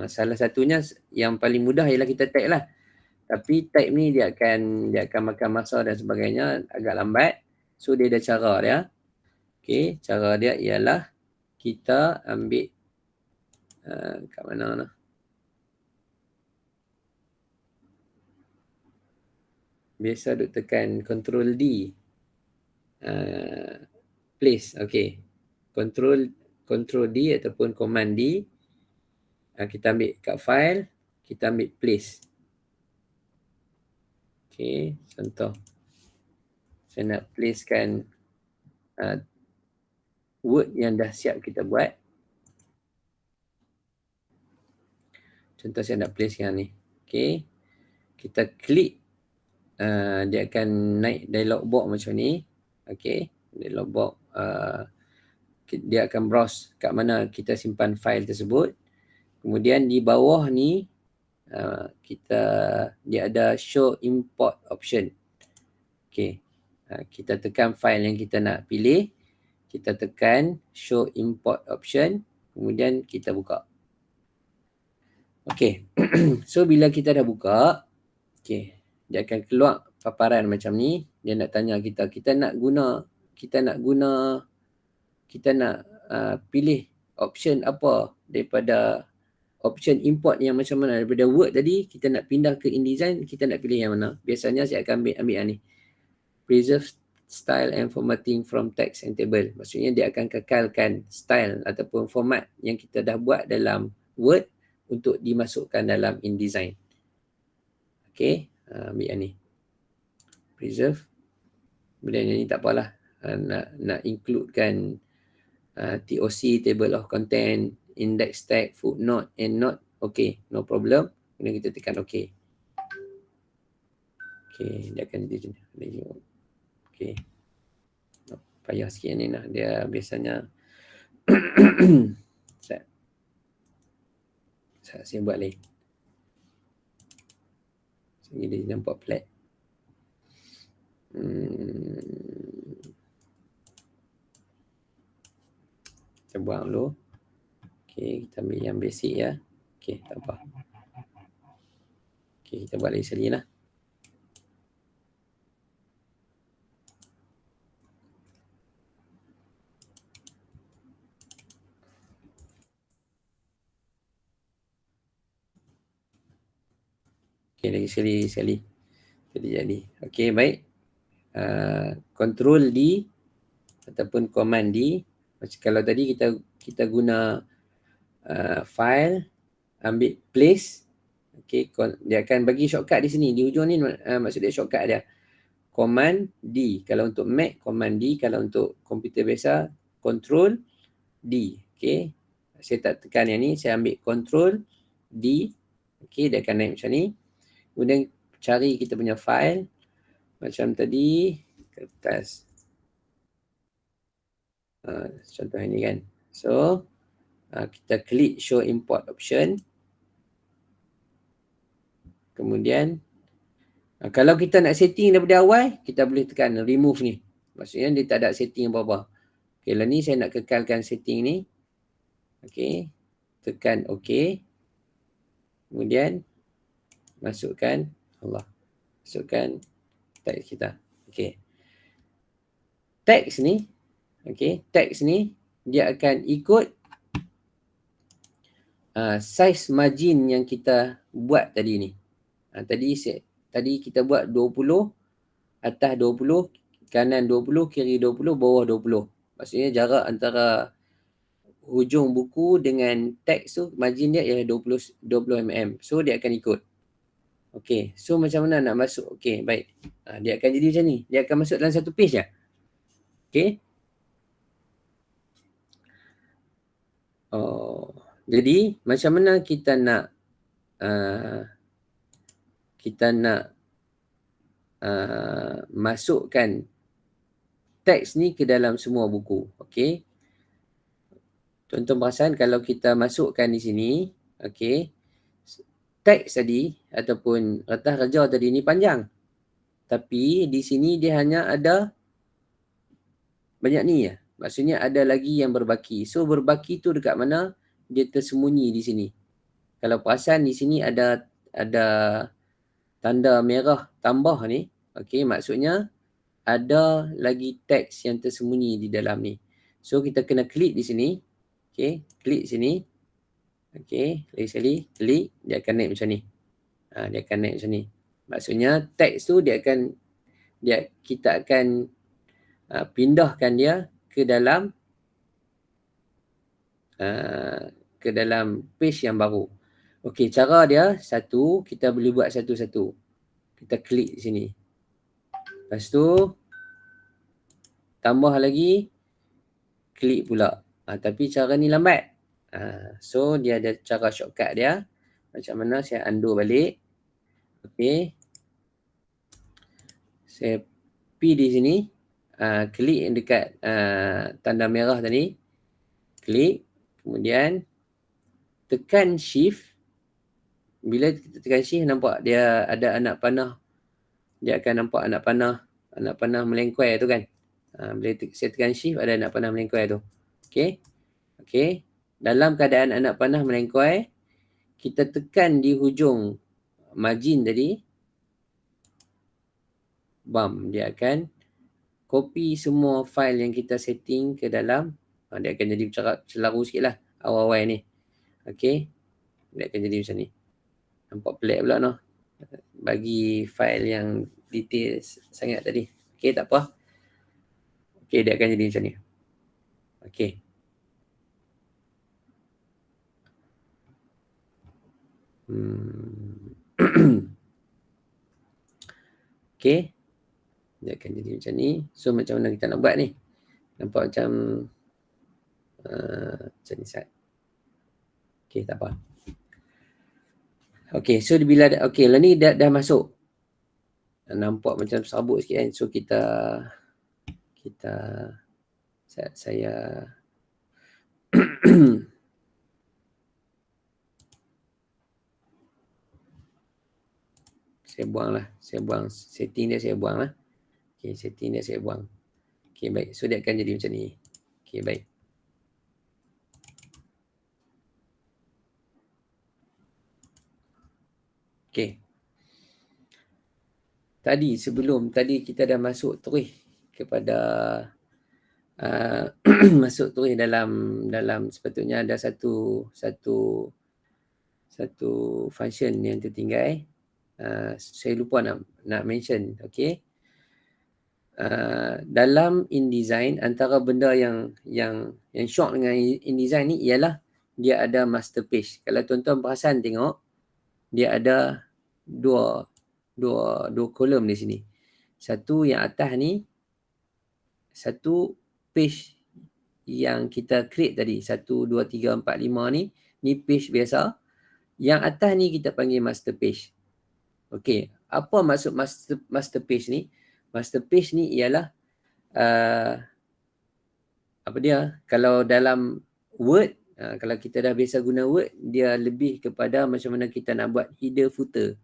salah satunya yang paling mudah ialah kita type lah. Tapi type ni dia akan makan masa dan sebagainya, agak lambat. So dia ada cara dia. Okey, cara dia ialah kita ambil kat mana biasa duk tekan Ctrl D. Place. Okey. Ctrl D ataupun Command D. Kita ambil kat file, kita ambil place. Okey, contoh. Saya nak placekan Word yang dah siap kita buat. Contoh saya nak place yang ni. Okey. Kita klik, dia akan naik dialog box macam ni. Okey, dialog box, dia akan browse kat mana kita simpan file tersebut. Kemudian di bawah ni dia ada show import option. Okey, kita tekan file yang kita nak pilih, kita tekan show import option, kemudian kita buka. Okey. So bila kita dah buka, okey, dia akan keluar paparan macam ni. Dia nak tanya kita nak pilih option apa daripada option import yang macam mana. Daripada Word tadi kita nak pindah ke InDesign, kita nak pilih yang mana. Biasanya saya akan ambil yang ni, preserve style and formatting from text and table. Maksudnya dia akan kekalkan style ataupun format yang kita dah buat dalam Word untuk dimasukkan dalam InDesign. Okey, ambil yang ni, preserve. Kemudian yang ni tak apalah, nak includekan TOC, table of content, index tag, footnote, endnote. Okey, no problem. Kemudian kita tekan OK. Okey, dia akan jadi macam ni. Okey, payah sikit ni nak. Dia biasanya saya buat lain. Sini dia nampak flat. Kita buang dulu. Okey, kita ambil yang basic ya. Okey, tak apa. Okey, kita buat lagi sekali lah. Okey, lagi sekali. Jadi. Okey, baik. Control D ataupun Command D. Macam kalau tadi kita guna file, ambil place. Okey, dia akan bagi shortcut di sini. Di hujung ni maksud dia shortcut dia. Command D. Kalau untuk Mac, Command D. Kalau untuk komputer biasa, Control D. Okey. Saya tak tekan yang ni, saya ambil Control D. Okey, dia akan naik macam ni. Kemudian cari kita punya file. Macam tadi, kertas. Contoh ini kan. So, Kita klik show import option. Kemudian kalau kita nak setting daripada awal, kita boleh tekan remove ni. Maksudnya dia tak ada setting apa-apa. Okay, lah ni saya nak kekalkan setting ni. Okay, tekan OK. Kemudian masukkan teks kita. Okay, teks ni, dia akan ikut size margin yang kita buat tadi ni. Tadi kita buat 20, atas 20, kanan 20, kiri 20, bawah 20. Maksudnya jarak antara hujung buku dengan teks tu, margin dia ialah 20 mm. So dia akan ikut. Okay, so macam mana nak masuk? Okay, baik. Dia akan jadi macam ni. Dia akan masuk dalam satu page je. Okay. Jadi macam mana kita nak masukkan teks ni ke dalam semua buku. Okay. Tuan-tuan perasan kalau kita masukkan di sini, okay, teks tadi ataupun kertas kerja tadi ni panjang. Tapi di sini dia hanya ada banyak ni ya. Maksudnya ada lagi yang berbaki. So berbaki tu dekat mana? Dia tersembunyi di sini. Kalau perasan di sini ada tanda merah tambah ni. Okay, maksudnya ada lagi teks yang tersembunyi di dalam ni. So kita kena klik di sini. Okay, klik sini. Okay, lagi sekali klik, dia akan naik macam ni. Dia akan naik macam ni. Maksudnya teks tu kita akan pindahkan dia ke dalam page yang baru. Okey, cara dia satu, kita boleh buat satu-satu. Kita klik sini. Lepas tu tambah lagi, klik pula. Tapi cara ni lambat. So dia ada cara shortcut dia. Macam mana saya undo balik. Okey. Saya pergi di sini. Klik dekat tanda merah tadi. Klik. Kemudian tekan shift. Bila kita tekan shift, nampak dia ada anak panah. Dia akan nampak anak panah melengkuai tu kan. Bila saya tekan shift, ada anak panah melengkuai tu. Okey. Okey. Dalam keadaan anak panah melengkuai, kita tekan di hujung margin tadi. Bam, dia akan copy semua file yang kita setting ke dalam. Dia akan jadi celaru sikit lah awal-awal ni. Okey. Dia akan jadi macam ni. Nampak pelik pula noh. Bagi file yang detail sangat tadi. Okey, tak apa. Okey, dia akan jadi macam ni. Okey. Okey. Dia akan jadi macam ni. So macam mana kita nak buat ni? Nampak macam ni Sat. Okey, tak apa. Okey, so bila okey, lah ni dah masuk. Nampak macam serabut sikit kan. So saya saya buang setting dia, saya buang lah. Okey, setting dia saya buang. Okey, baik. So dia akan jadi macam ni. Okey, baik. Okey. Tadi kita dah masuk terus kepada masuk terus dalam sepatutnya ada satu function yang tertinggal. Saya lupa nak mention. Okey. Dalam InDesign, antara benda yang syok dengan InDesign ni ialah dia ada master page. Kalau tuan-tuan perasan tengok, dia ada dua kolom di sini. Satu yang atas ni, satu page yang kita create tadi. 1, 2, 3, 4, 5 ni page biasa. Yang atas ni kita panggil master page. Okey, apa maksud master page ni? Master page ni ialah apa dia? Kalau dalam Word Kalau kita dah biasa guna Word, dia lebih kepada macam mana kita nak buat header footer.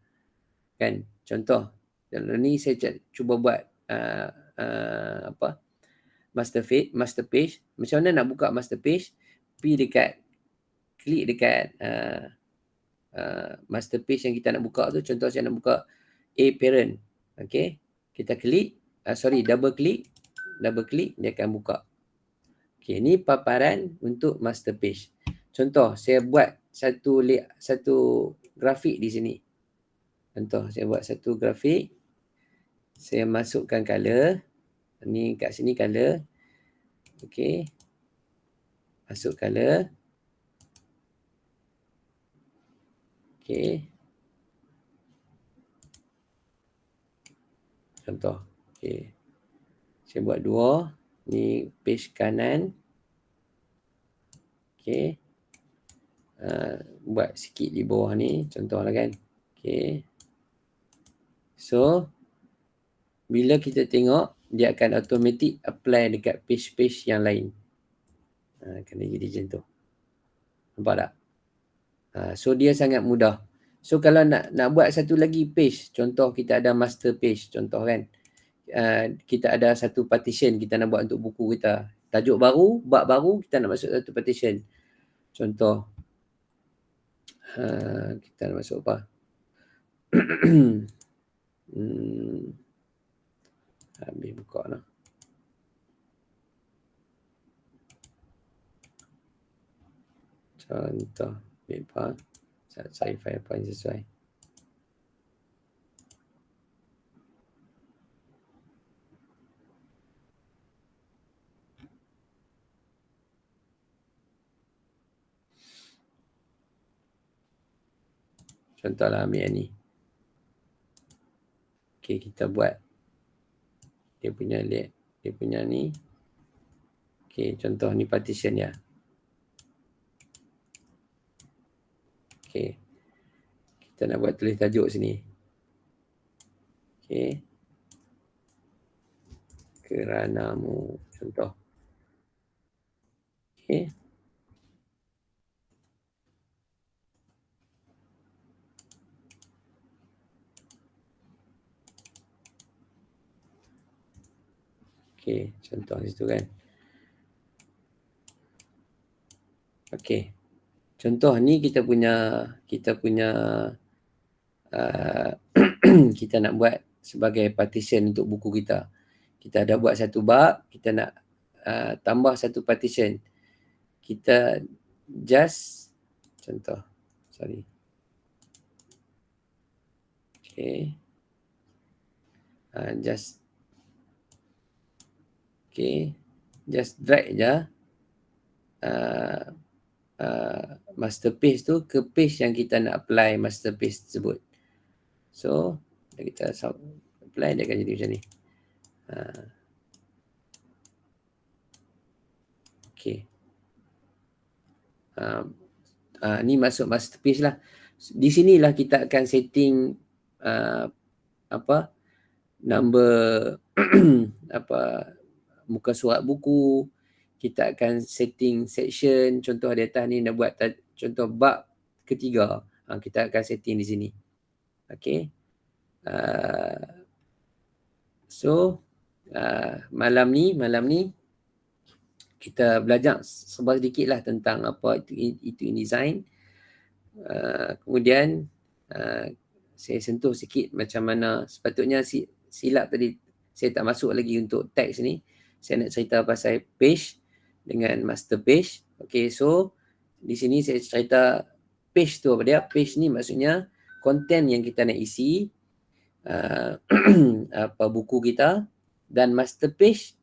Kan? Contoh, dalam ni saya cuba buat master page. Macam mana nak buka master page? Klik dekat master page yang kita nak buka tu. Contoh saya nak buka A parent. Okay. Kita double click, dia akan buka. Okay, ni paparan untuk master page. Contoh, saya buat satu grafik di sini. Contoh, saya buat satu grafik. Saya masukkan color. Ni kat sini color. Okay. Masuk color. Okay. Contoh. Okay. Saya buat 2. Ni page kanan. Okay. Buat sikit di bawah ni. Contoh lah kan. Okay. So, bila kita tengok, dia akan automatic apply dekat page-page yang lain. Kena jadi macam tu. Nampak tak? So, dia sangat mudah. So, kalau nak buat satu lagi page, contoh kita ada master page, contoh kan. Kita ada satu partition kita nak buat untuk buku kita. Tajuk baru, bab baru, kita nak masuk satu partition. Contoh, kita nak masuk apa? Habis buka lah. Contoh, paper. Cari file apa yang sesuai. Contohlah ambil yang ni. Okay, kita buat dia punya ni. Okay, contoh ni partition dia. Okay. Kita nak buat tulis tajuk sini. Okay. Keranamu. Contoh. Okay. Okay, contoh situ kan. Okay. Contoh ni kita punya kita nak buat sebagai partition untuk buku kita. Kita dah buat satu bab, kita nak tambah satu partition. Kita just contoh. Sorry. Okay. Just drag je master page tu ke page yang kita nak apply master page tersebut. So, kita apply, dia akan jadi macam ni. Okay. Ni masuk master page lah. Di sinilah kita akan setting number muka surat buku. Kita akan setting section. Contoh di atas ni nak buat contoh bab ketiga. Kita akan setting di sini. Okay. So, malam ni kita belajar sedikit lah tentang apa itu InDesign. Kemudian saya sentuh sikit macam mana sepatutnya silap tadi saya tak masuk lagi untuk teks ni. Saya nak cerita pasal page dengan master page. Okay, so di sini saya cerita page tu apa dia? Page ni maksudnya konten yang kita nak isi apa buku kita, dan master page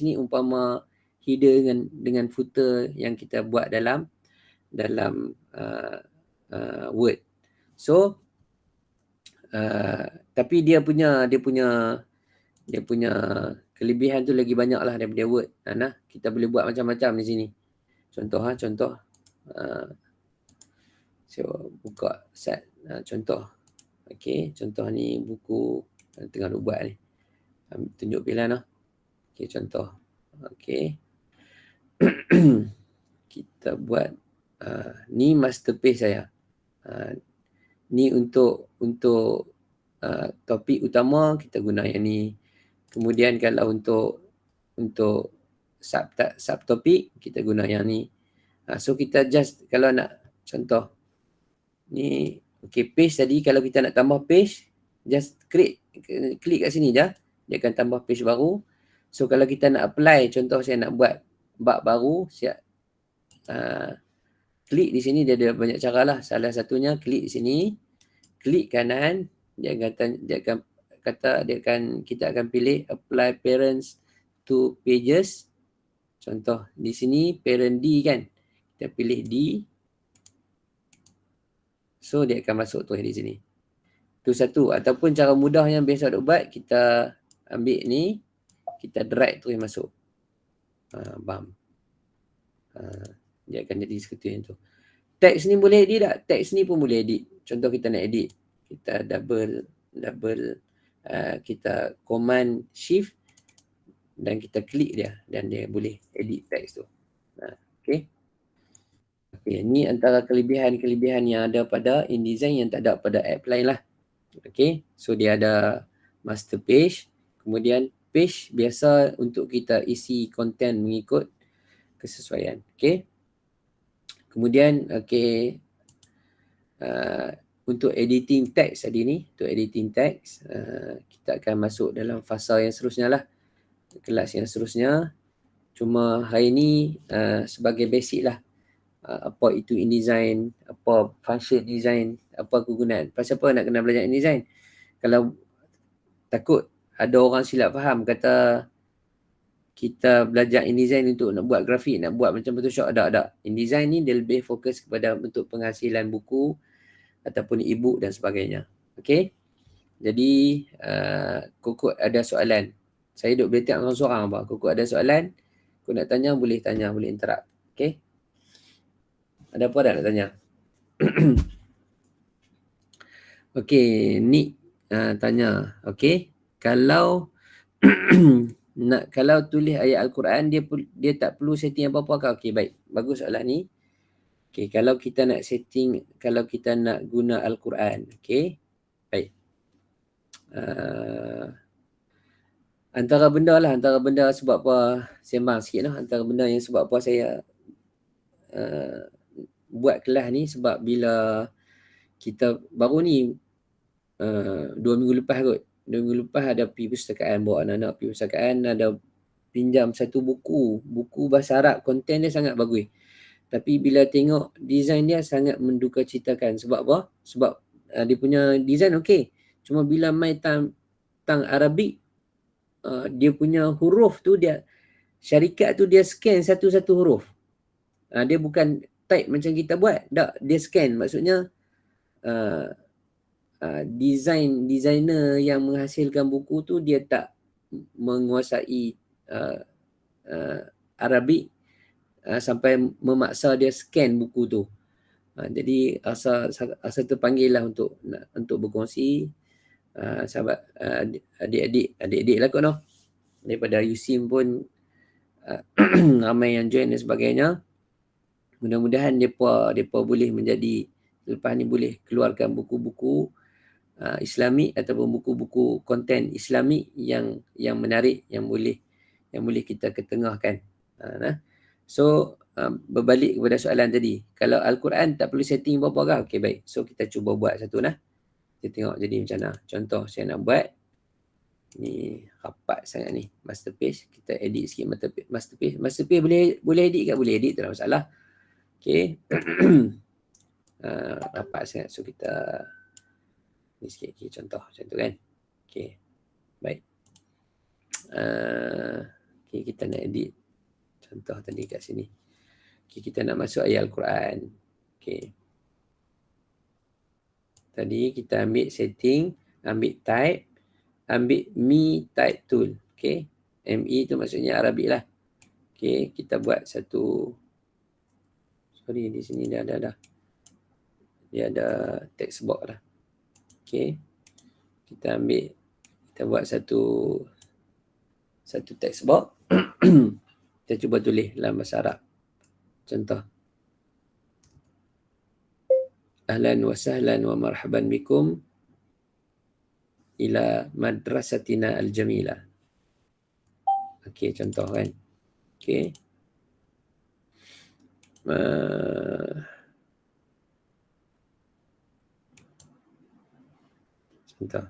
ni umpama header dengan footer yang kita buat dalam Word. So tapi dia punya kelebihan tu lagi banyak lah daripada Word. Kita boleh buat macam-macam di sini. Contoh saya buka set contoh. Okay, contoh ni buku tengah nak buat ni. Tunjuk pilihan lah. Okay, contoh. Okay. kita buat ni masterpiece saya. Ni untuk topik utama kita guna yang ni. Kemudian kalau untuk subtopik kita guna yang ni. So kita just kalau nak contoh ni, okay, page tadi kalau kita nak tambah page, just klik kat sini je, dia akan tambah page baru. So kalau kita nak apply, contoh saya nak buat bab baru, siap klik di sini, dia ada banyak cara lah. Salah satunya klik di sini, klik kanan, kita akan pilih apply parents to pages. Contoh di sini parent D kan, kita pilih D, so dia akan masuk terus di sini. Itu satu. Ataupun cara mudah yang biasa duk buat, kita ambil ni, kita drag terus masuk. Bam. Dia akan jadi seperti yang tu. Teks ni boleh edit tak? Teks ni pun boleh edit. Contoh kita nak edit, kita double kita command shift dan kita klik dia dan dia boleh edit teks tu. Okay. Okay, ni antara kelebihan-kelebihan yang ada pada InDesign yang tak ada pada app lain lah. Okay, so dia ada master page, kemudian page biasa untuk kita isi konten mengikut kesesuaian. Okay, kemudian okay, untuk editing teks tadi ni, untuk editing teks, kita akan masuk dalam fasa yang seterusnya lah, kelas yang seterusnya. Cuma hari ni sebagai basic lah, apa itu InDesign, apa function design, apa kegunaan. Pasal apa nak kena belajar InDesign? Kalau takut ada orang silap faham, kata kita belajar InDesign untuk nak buat grafik, nak buat macam Photoshop. Ada. InDesign ni dia lebih fokus kepada bentuk penghasilan buku ataupun e-book dan sebagainya. Okay. Jadi Kukuk ada soalan. Saya duduk berdetak dengan seorang apa. Kukuk ada soalan, kau nak tanya, boleh interrupt. Okay. Ada apa dah nak tanya? Okay, Nick tanya. Okay, kalau kalau tulis ayat Al-Quran, dia tak perlu setting apa-apa ke? Okay, baik. Bagus soalan ni. Okay, kalau kita nak setting, kalau kita nak guna Al-Quran. Okay, baik. Antara benda sebab apa, sembang sikit lah. Antara benda yang sebab apa saya buat kelas ni, sebab bila kita baru ni 2 minggu lepas kot. 2 minggu lepas ada pergi perpustakaan, bawa anak-anak pergi perpustakaan, ada pinjam satu buku bahasa Arab, konten dia sangat bagus. Tapi bila tengok design dia sangat mendukacitakan. Sebab apa? Sebab dia punya design okey. Cuma bila main tang Arabik, dia punya huruf tu, dia syarikat tu dia scan satu-satu huruf. Dia bukan type macam kita buat. Tak, dia scan. Maksudnya designer yang menghasilkan buku tu dia tak menguasai Arabik sampai memaksa dia scan buku tu. Jadi asa terpanggil lah untuk berkongsi. Sahabat adik-adik lah kot noh. Daripada USIM pun ramai yang join dan sebagainya. Mudah-mudahan mereka boleh menjadi, lepas ni boleh keluarkan buku-buku Islamik ataupun buku-buku konten Islamik yang menarik, yang boleh kita ketengahkan. So berbalik kepada soalan tadi, kalau Al-Quran tak perlu setting apa-apa kah? Okey, baik. So kita cuba buat satu nah. Kita tengok jadi macam mana. Contoh saya nak buat ni rapat sangat ni, masterpiece. Kita edit sikit masterpiece. Masterpiece boleh edit ke? Boleh edit, tak ada masalah. Okey. Rapat sangat. So kita ni sikit contoh macam tu kan. Okey. Baik. Okey, kita nak edit contoh tadi kat sini. Okey, kita nak masuk ayat Al-Quran. Okey. Tadi kita ambil setting, ambil type, ambil Mi Type Tool. Okey. ME tu maksudnya Arabik lah. Okey, kita buat satu, sorry di sini dia ada text box lah. Okey. Kita buat satu text box. Kita cuba tulis dalam bahasa Arab. Contoh. Ahlan wa sahlan wa marhaban bikum ila madrasatina al-jamilah. Okey, contoh kan. Okey. Contoh.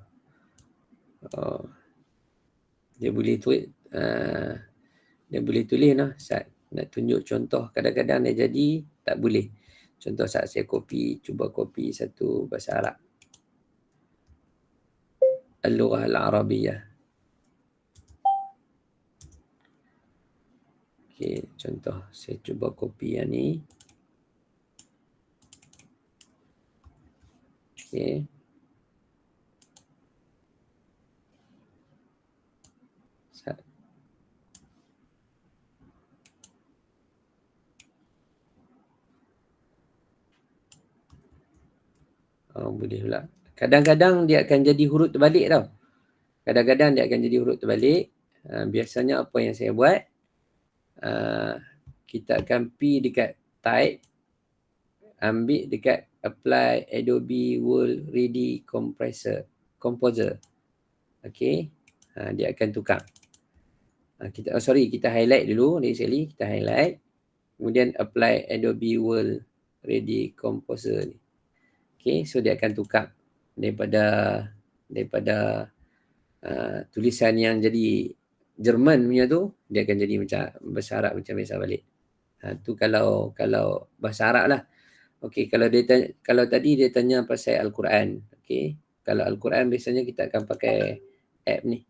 Dia boleh tulis, dia boleh tulis lah. Saat nak tunjuk contoh, kadang-kadang dia jadi tak boleh. Contoh saat saya cuba copy satu bahasa Arab. Al-Lughah Al-Arabiyyah. Okey, contoh saya cuba copy yang ni. Okey. Boleh pula. Kadang-kadang dia akan jadi huruf terbalik tau. Kadang-kadang dia akan jadi huruf terbalik. Biasanya apa yang saya buat, kita akan pergi dekat type, ambil dekat apply Adobe World Ready Composer. Okey. Dia akan tukar. Kita highlight dulu dari sekali. Kita highlight. Kemudian apply Adobe World Ready Composer ni. Okey, so dia akan tukar daripada tulisan yang jadi Jerman punya tu, dia akan jadi macam bahasa Arab macam biasa balik. Tu kalau bahasa Arab lah. Okey, kalau tadi dia tanya pasal Al-Quran. Okey, kalau Al-Quran biasanya kita akan pakai app ni.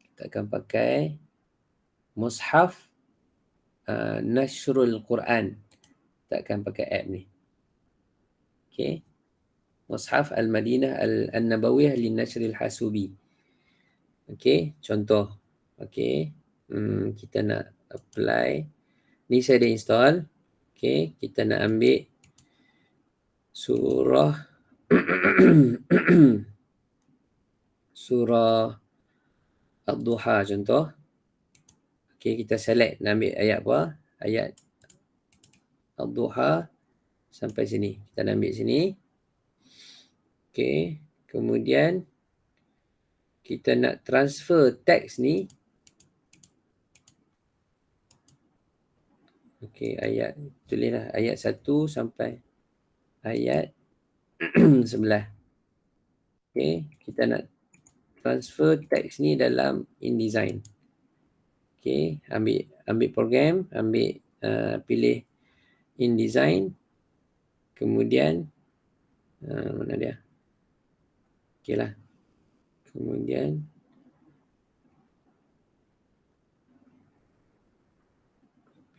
Kita akan pakai Mushaf Nashrul Quran. Kita akan pakai app ni. Okey. Mushaf Al-Madinah Al-Nabawiyah Linnashril Hasubi. Okey, contoh. Okey. Kita nak apply. Ni saya dah install. Okey, kita nak ambil surah surah Ad-Duha contoh. Okey, kita select nak ambil ayat apa? Ayat Ad-Duha sampai sini. Kita nak ambil sini. Okey, kemudian kita nak transfer teks ni. Okey, tulislah ayat 1 sampai ayat 11. Okey, kita nak transfer teks ni dalam InDesign. Okey, ambil program, pilih InDesign. Kemudian mana dia? Okeylah. Kemudian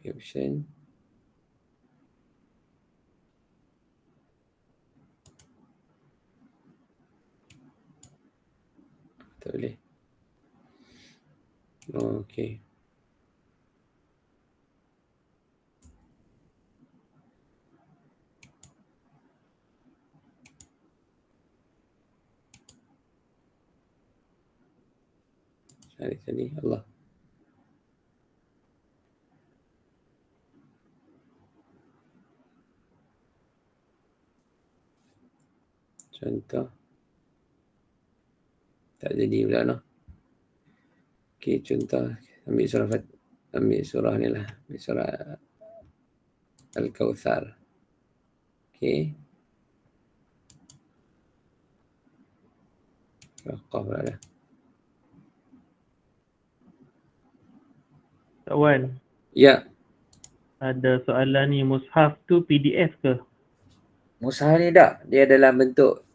option. Tak boleh. Okey. Cari tadi Allah. Contoh. Tak jadi pula noh. Okey, contoh ambil surah ni lah. Ambil surah Al-Kawthar. Okey. Raqah pula dah. Kak Wan, Ya. ada soalan ni, mushaf tu PDF ke? Mushaf ni tak. Dia dalam bentuk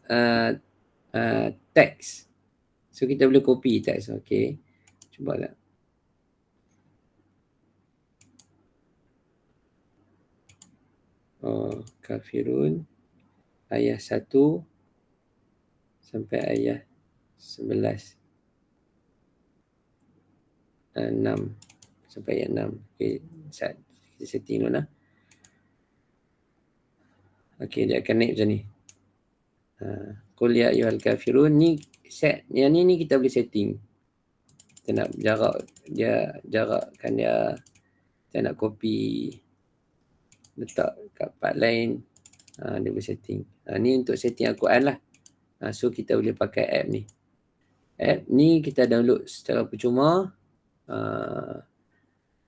teks. So kita boleh copy teks. Okey. Cuba lah. Kafirun ayat 1 sampai ayat 11. 6 sampai ayat 6. Okey, kita setting dulu lah. Okey, dia akan naik macam ni. Qul ya ayyuhal kafirun ni yang ni kita boleh setting. kita nak jarakkan dia, kita nak copy letak kat part lain, dia boleh setting. Ni untuk setting Al-Quran lah. So kita boleh pakai app ni. App ni kita download secara percuma.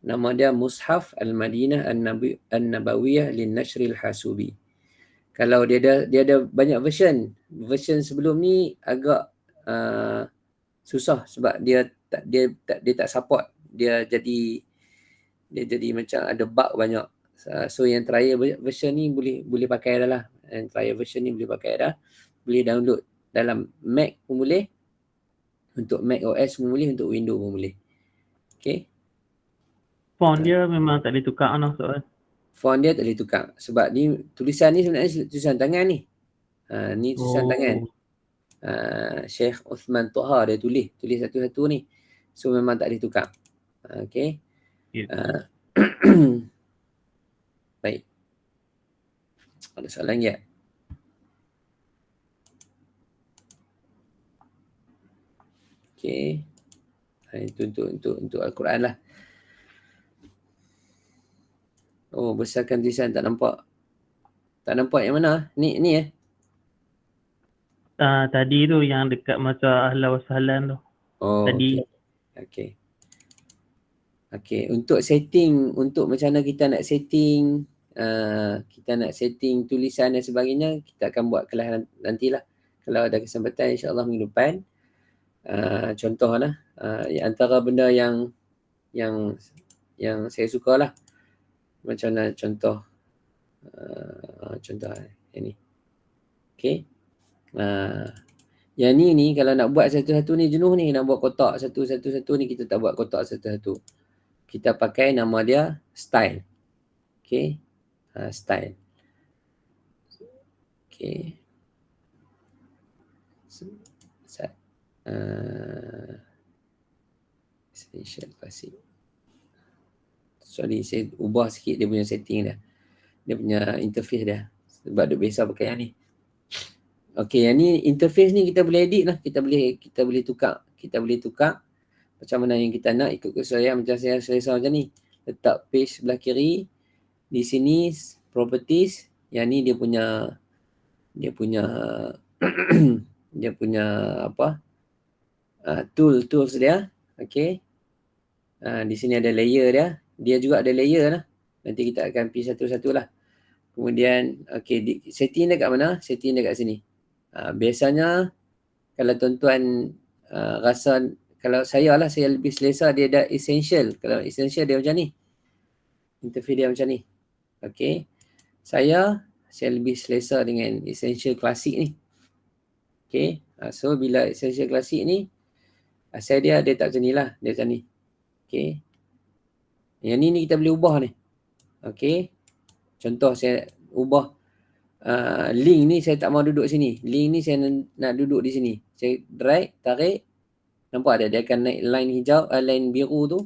Nama dia Mushaf Al-Madinah An-Nabawiyah Lin-Nashril Hasubi. Kalau dia ada banyak version. Version sebelum ni agak susah sebab dia tak support. Dia jadi macam ada bug banyak. So yang trial version ni boleh pakai dah lah. Yang trial version ni boleh pakai dah. Boleh download dalam Mac pun boleh. Untuk Mac OS pun boleh, untuk Windows pun boleh. Okay. Font dia memang tak boleh tukar soal. Font dia tak boleh tukar. Sebab ni tulisan ni sebenarnya tulisan tangan ni. Ni tulisan tangan. Syekh Uthman Toha dia tulis satu-satu ni. So memang tak boleh tukar. Okay. Yeah. Baik. Ada soalan lagi tak? Okay. Itu untuk Al-Quran lah. Oh, besarkan tulisan tak nampak. Tak nampak yang mana? Ni Tadi tu yang dekat masa ahla wassalam tu. Oh, tadi. Okay. Untuk setting, untuk macam mana kita nak setting, tulisan dan sebagainya, kita akan buat kelas nantilah. Kalau ada kesempatan, insyaAllah minggu depan. Contohlah, antara benda yang saya suka lah. Macam mana contoh yang ni. Okay. Yang ni kalau nak buat satu-satu ni jenuh ni. Nak buat kotak satu-satu ni, kita tak buat kotak satu-satu. Kita pakai nama dia style. Okay. Style. Okay. Essential Classic. Sorry, saya ubah sikit dia punya setting dah. Dia punya interface dia. Sebab dia biasa pakai yang ni. Okay, yang ni interface ni kita boleh edit lah. Kita boleh tukar. Macam mana yang kita nak, ikut kesesuaian macam saya selesa macam ni. Letak page sebelah kiri. Di sini properties. Yang ni dia punya dia punya apa? Tools dia. Okay. Di sini ada layer dia. Dia juga ada layer lah. Nanti kita akan pergi satu-satu lah. Kemudian, okay, setting dia kat mana? Setting dia kat sini. Biasanya, kalau tuan-tuan rasa, kalau saya lebih selesa dia ada essential. Kalau essential dia macam ni. Interface dia macam ni. Okay. Saya lebih selesa dengan essential klasik ni. Okay. So, bila essential klasik ni, asal dia tak macam ni lah. Dia macam ni. Okay. Yang ni kita boleh ubah ni. Okay. Contoh saya ubah link ni, saya tak mau duduk sini. Link ni saya nak duduk di sini. Saya drag, tarik. Nampak dia akan naik line hijau, line biru tu.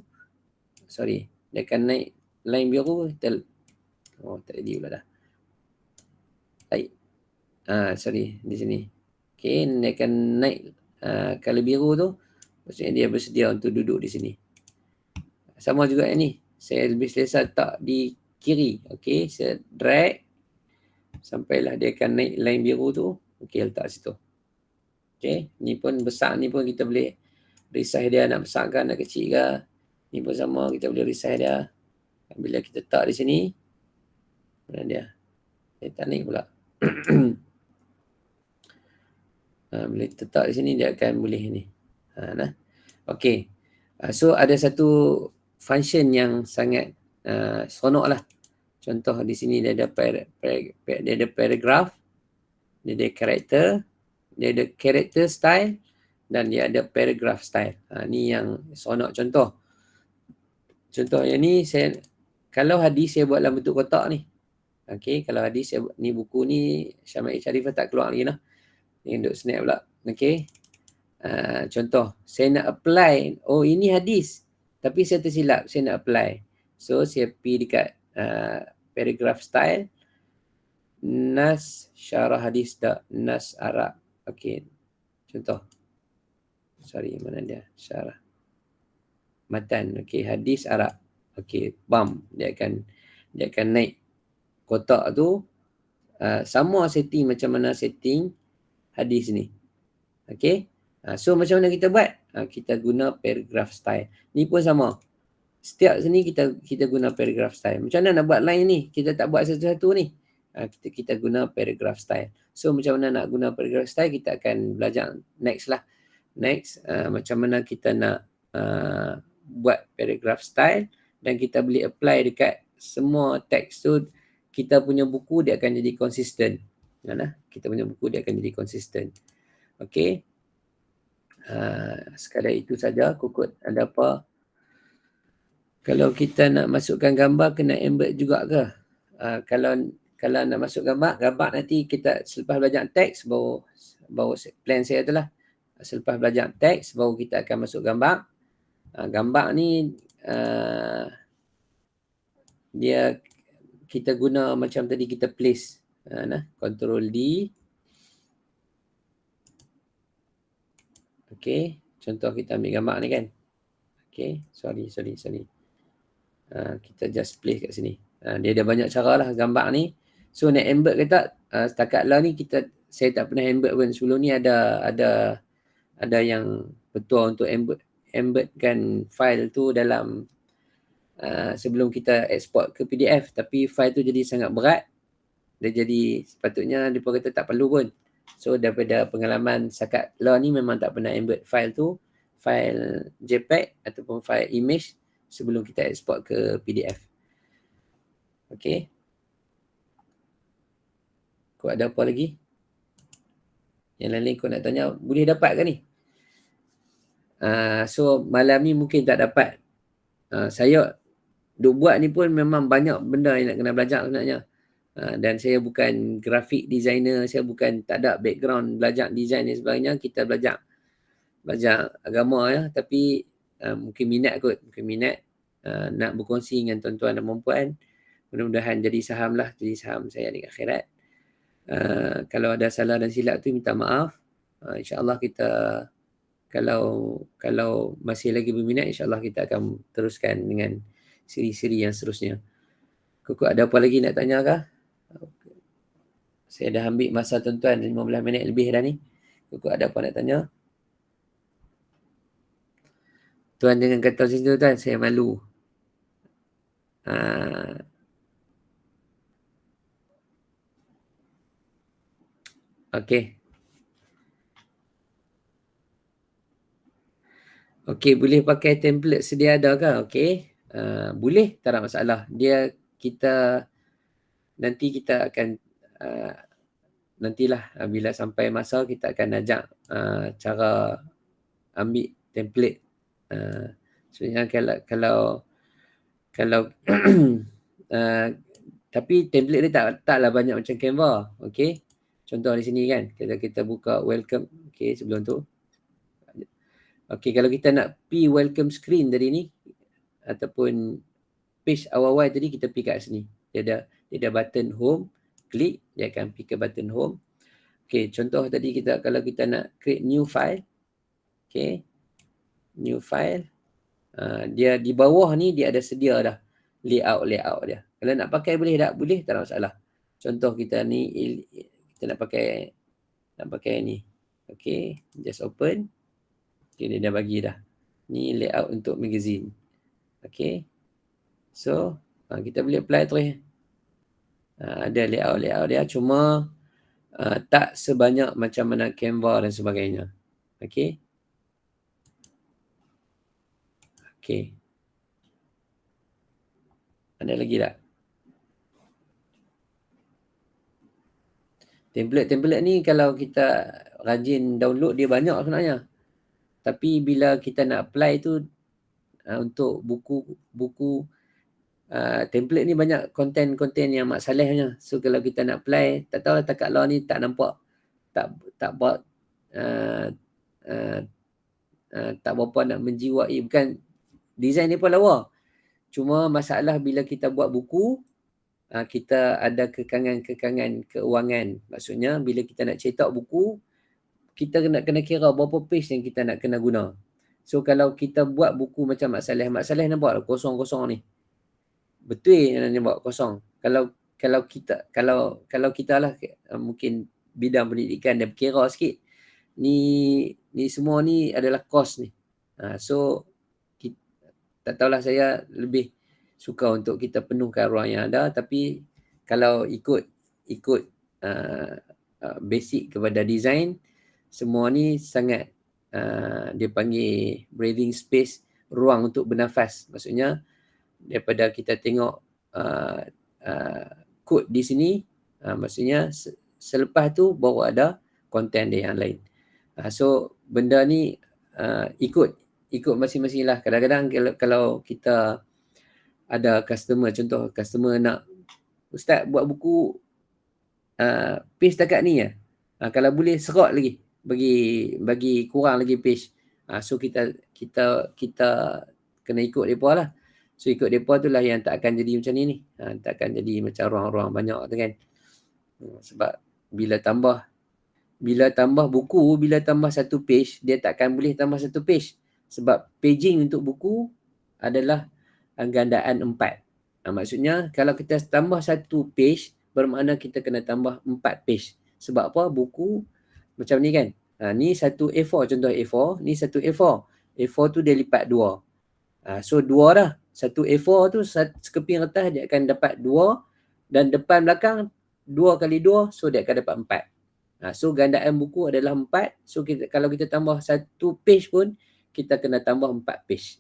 Sorry. Dia akan naik line biru. Tak jadi pula dah. Baik. Sorry. Di sini. Okay. Dia akan naik color biru tu. Maksudnya dia bersedia untuk duduk di sini. Sama juga yang ni. Saya lebih selesa letak di kiri. Okay. Saya drag. Sampailah dia akan naik line biru tu. Okay. Letak situ. Okay. Ni pun besar. Ni pun kita boleh resize dia. Nak besarkan, nak kecil ke. Ni pun sama. Kita boleh resize dia. Bila kita letak di sini. Mana dia? Dia tak naik pula. Bila kita letak di sini. Dia akan boleh ni. Okay. So ada satu function yang sangat seronok lah. Contoh di sini dia ada paragraph, dia ada character, dia ada character style dan dia ada paragraph style. Ni yang seronok contoh. Contoh yang ni kalau hadis saya buat dalam bentuk kotak ni. Okey, kalau hadis ni buku ni Syama'il Sharifah tak keluar lagi lah. Ni duk snap pula. Okey. Contoh, saya nak apply, ini hadis. Tapi saya tersilap, saya nak apply. So, saya pergi dekat paragraph style. Nas syarah hadis nas Arab. Okey. Contoh. Sorry, mana dia? Syarah. matan. Okey, hadis Arab. Okey, bam, dia akan naik kotak tu. Sama setting macam mana setting hadis ni. Okey. So macam mana kita buat? Kita guna paragraph style. Ni pun sama. Setiap sini kita guna paragraph style. Macam mana nak buat line ni? Kita tak buat satu-satu ni. Kita guna paragraph style. So macam mana nak guna paragraph style, kita akan belajar next lah. Next, macam mana kita nak buat paragraph style dan kita boleh apply dekat semua teks tu. Kita punya buku dia akan jadi konsisten. Kita punya buku dia akan jadi konsisten. Okey. Sekadar itu saja. Kukut, ada apa? Kalau kita nak masukkan gambar, kena embed juga ke? Kalau nak masuk gambar nanti kita selepas belajar teks, baru plan saya tu lah. Selepas belajar teks, baru kita akan masuk gambar. Gambar ni dia kita guna macam tadi kita place. Control D. Okey, contoh kita ambil gambar ni kan. Okey, sorry. Kita just place kat sini. Dia ada banyak cara lah gambar ni. So nak embed ke tak? Setakat lah ni saya tak pernah embed pun. Sebelum ni ada yang betul untuk embedkan file tu dalam sebelum kita export ke PDF. Tapi file tu jadi sangat berat. Dia jadi sepatutnya dia pun kata tak perlu pun. So daripada pengalaman setakat lah ni memang tak pernah embed file tu, file JPEG ataupun file image sebelum kita export ke PDF. Okey. Kau ada apa lagi? Yang lain kau nak tanya, boleh dapat ke ni? So malam ni mungkin tak dapat. Saya duk buat ni pun memang banyak benda yang nak kena belajar sebenarnya. Dan saya bukan graphic designer, saya bukan tak ada background belajar design dan sebagainya. Kita belajar agama ya, tapi mungkin minat nak berkongsi dengan tuan-tuan dan puan-puan. Mudah-mudahan jadi saham saya di akhirat. Kalau ada salah dan silap tu minta maaf. InsyaAllah kita kalau masih lagi berminat, insyaAllah kita akan teruskan dengan siri-siri yang seterusnya. Kau ada apa lagi nak tanya kah? Saya dah ambil masa tuan-tuan 15 minit lebih dah ni. Kau ada apa nak tanya? Tuan jangan kata situ tuan, saya malu. Okey. Okey, boleh pakai template sedia ada ke? Okey. Boleh, tak ada masalah. Nanti kita akan nantilah bila sampai masa kita akan ajak cara ambil template. Sebenarnya kalau tapi template dia taklah banyak macam Canva. Okey. Contoh di sini kan, kita buka welcome. Okey, sebelum tu. Okey, kalau kita nak pi welcome screen tadi ni ataupun page awal-awal tadi, kita pi kat sini. Dia ada button home, klik, dia akan pi ke button home. Okey, contoh tadi kalau kita nak create new file. Okey. New file. Dia di bawah ni dia ada sedia dah layout dia. Kalau nak pakai boleh tak? Boleh, tak ada masalah. Contoh kita ni kita nak pakai ni. Okey, just open. Okey, dia dah bagi dah. Ni layout untuk magazine. Okey. So, kita boleh apply terus. Ada layout dia, cuma tak sebanyak macam mana Canva dan sebagainya. Okey. Okey. Ada lagi tak? Template ni kalau kita rajin download, dia banyak sebenarnya. Tapi bila kita nak apply tu untuk buku template ni banyak konten yang masalahnya. So kalau kita nak apply, tak tahu takat law ni tak nampak tak buat tak berapa nak menjiwai. Bukan design ni pun lawa. Cuma masalah bila kita buat buku, kita ada kekangan keuangan. Maksudnya bila kita nak cetak buku, kita kena kira berapa page yang kita nak kena guna. So kalau kita buat buku macam Mak Saleh nampak lah kosong-kosong ni. Betul yang buat kosong. Kalau kita lah mungkin bidang pendidikan dan kira sikit, ni semua ni adalah kos ni. So tak tahulah, saya lebih suka untuk kita penuhkan ruang yang ada, tapi kalau ikut basic kepada design, semua ni sangat dia panggil breathing space, ruang untuk bernafas. Maksudnya daripada kita tengok kod di sini, maksudnya selepas tu baru ada konten dia yang lain. So benda ni ikut masing-masing lah. Kadang-kadang kalau kita ada customer, contoh customer nak, Ustaz buat buku page dekat ni ya. Kalau boleh serak lagi, bagi kurang lagi page. So kita kena ikut depa lah. So ikut depa tu lah yang tak akan jadi macam ni. Tak akan jadi macam ruang-ruang banyak tu kan. Sebab bila tambah buku, bila tambah satu page, dia takkan boleh tambah satu page. Sebab paging untuk buku adalah gandaan 4. Maksudnya kalau kita tambah satu page, bermakna kita kena tambah 4 page. Sebab apa? Buku macam ni kan. Ni satu A4, contoh A4. Ni satu A4. A4 tu dia lipat 2. So 2 dah. Satu A4 tu sekeping kertas dia akan dapat 2. Dan depan belakang 2 kali 2, so dia akan dapat 4. So gandaan buku adalah 4. So kalau kita tambah satu page pun, kita kena tambah 4 page.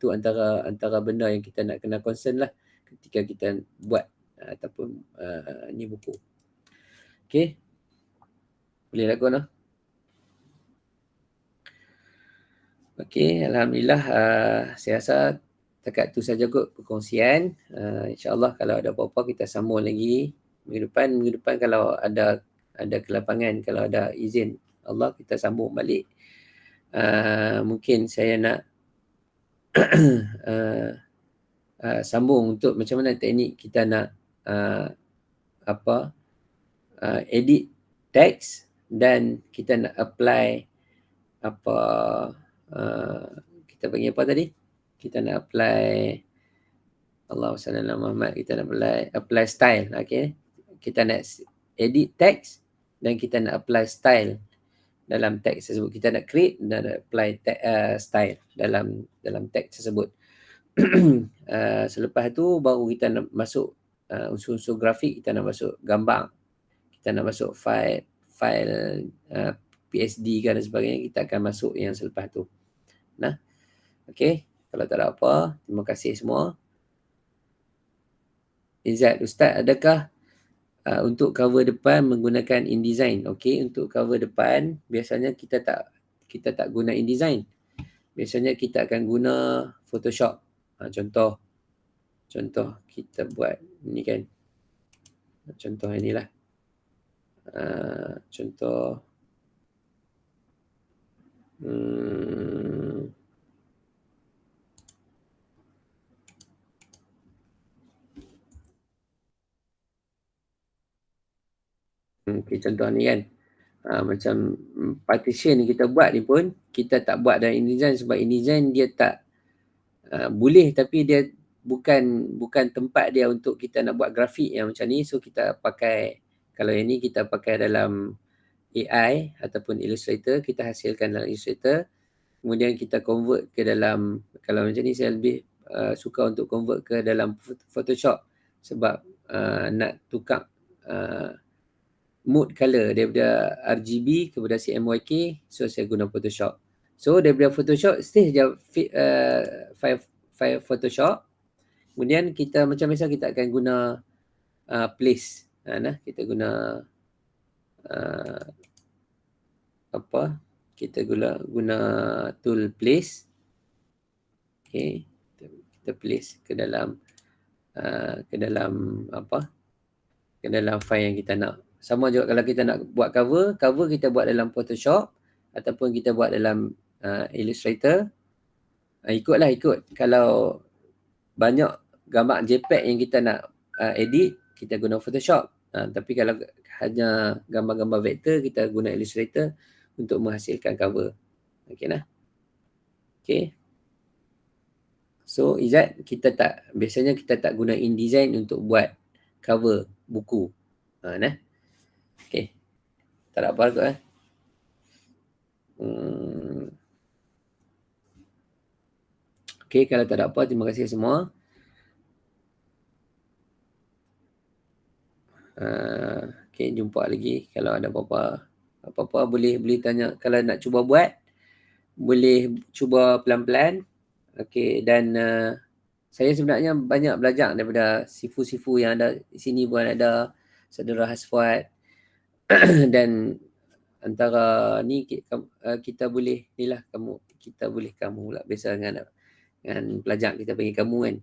Tu antara benda yang kita nak kena concern lah ketika kita buat ataupun ni buku. Okay. Boleh lakukan lah. Okay, Alhamdulillah. Saya rasa dekat tu saja kot perkongsian. InsyaAllah kalau ada apa-apa kita sambung lagi minggu depan kalau ada kelapangan, kalau ada izin Allah, kita sambung balik. Mungkin saya nak sambung untuk macam mana teknik kita nak edit teks dan kita nak apply kita panggil apa tadi? Kita nak apply Allahumma salli ala Muhammad, kita nak apply style. Okay. Kita nak edit teks dan kita nak apply style dalam teks tersebut. Kita nak create dan apply style dalam teks tersebut. Selepas tu baru kita nak masuk unsur-unsur grafik, kita nak masuk gambar, kita nak masuk file PSD kan dan sebagainya, kita akan masuk yang selepas tu. Okay, kalau tak ada apa, terima kasih semua. Izzat, Ustaz, adakah untuk cover depan menggunakan InDesign? Okay, untuk cover depan biasanya kita tak guna InDesign. Biasanya kita akan guna Photoshop. Contoh kita buat ni kan. Contoh inilah. Contoh okay, contoh ni kan. Macam partition yang kita buat ni pun kita tak buat dalam InDesign sebab InDesign dia tak boleh, tapi dia bukan tempat dia untuk kita nak buat grafik yang macam ni. So kita pakai, kalau yang ni kita pakai dalam AI ataupun Illustrator, kita hasilkan dalam Illustrator, kemudian kita convert ke dalam, kalau macam ni saya lebih suka untuk convert ke dalam Photoshop sebab nak tukar mood color daripada RGB kepada CMYK, so saya guna Photoshop. So daripada Photoshop stay je file Photoshop, kemudian kita macam biasa kita akan guna place. Kita guna kita guna tool place. Okay, kita place ke dalam file yang kita nak. Sama juga kalau kita nak buat cover kita buat dalam Photoshop ataupun kita buat dalam Illustrator. Ikut. Kalau banyak gambar JPEG yang kita nak edit, kita guna Photoshop. Tapi kalau hanya gambar-gambar vektor, kita guna Illustrator untuk menghasilkan cover. Okey lah. Okay. So Izzat, biasanya kita tak guna InDesign untuk buat cover buku. Nah. Okay. Tak ada apa kot Okay, kalau tak ada apa, terima kasih semua. Okay, jumpa lagi. Kalau ada apa-apa boleh tanya. Kalau nak cuba buat, boleh cuba pelan-pelan. Okay, dan saya sebenarnya banyak belajar daripada sifu-sifu yang ada di sini pun ada, Saudara Hasfuat. Dan antara ni kita boleh ni lah kita boleh kamu pula biasa dengan pelajar kita panggil kamu kan.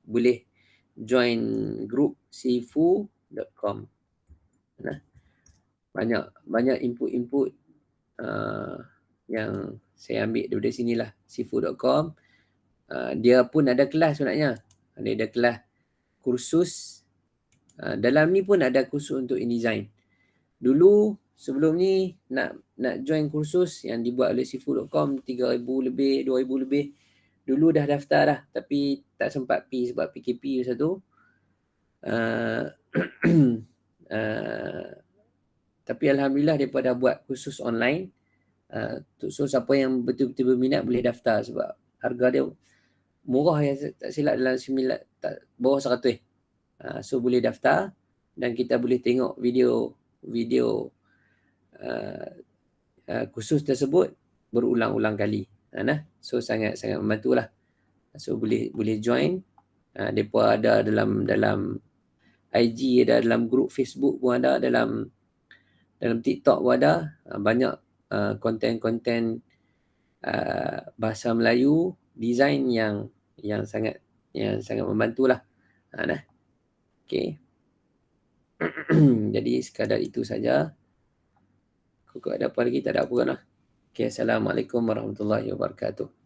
Boleh join group sifu.com. Nah, banyak input yang saya ambil daripada sinilah, sifu.com. Dia pun ada kelas sebenarnya. Dia ada kelas kursus. Dalam ni pun ada kursus untuk InDesign. Dulu sebelum ni nak join kursus yang dibuat oleh sifu.com 3,000 lebih, 2,000 lebih. Dulu dah daftar dah tapi tak sempat pergi sebab PKP masa tu. Tapi Alhamdulillah mereka dah buat kursus online. So siapa yang betul-betul berminat boleh daftar sebab harga dia murah, yang tak silap dalam bawah 100. So boleh daftar dan kita boleh tengok video kursus tersebut berulang-ulang kali. So sangat-sangat membantulah. So boleh join. Mereka ada dalam IG, ada dalam grup Facebook pun ada, dalam TikTok pun ada. Banyak konten-konten bahasa Melayu, design yang sangat membantulah. Okay. Jadi sekadar itu saja. Kau ada apa lagi? Tak ada apa kan lah. Okay, Assalamualaikum warahmatullahi wabarakatuh.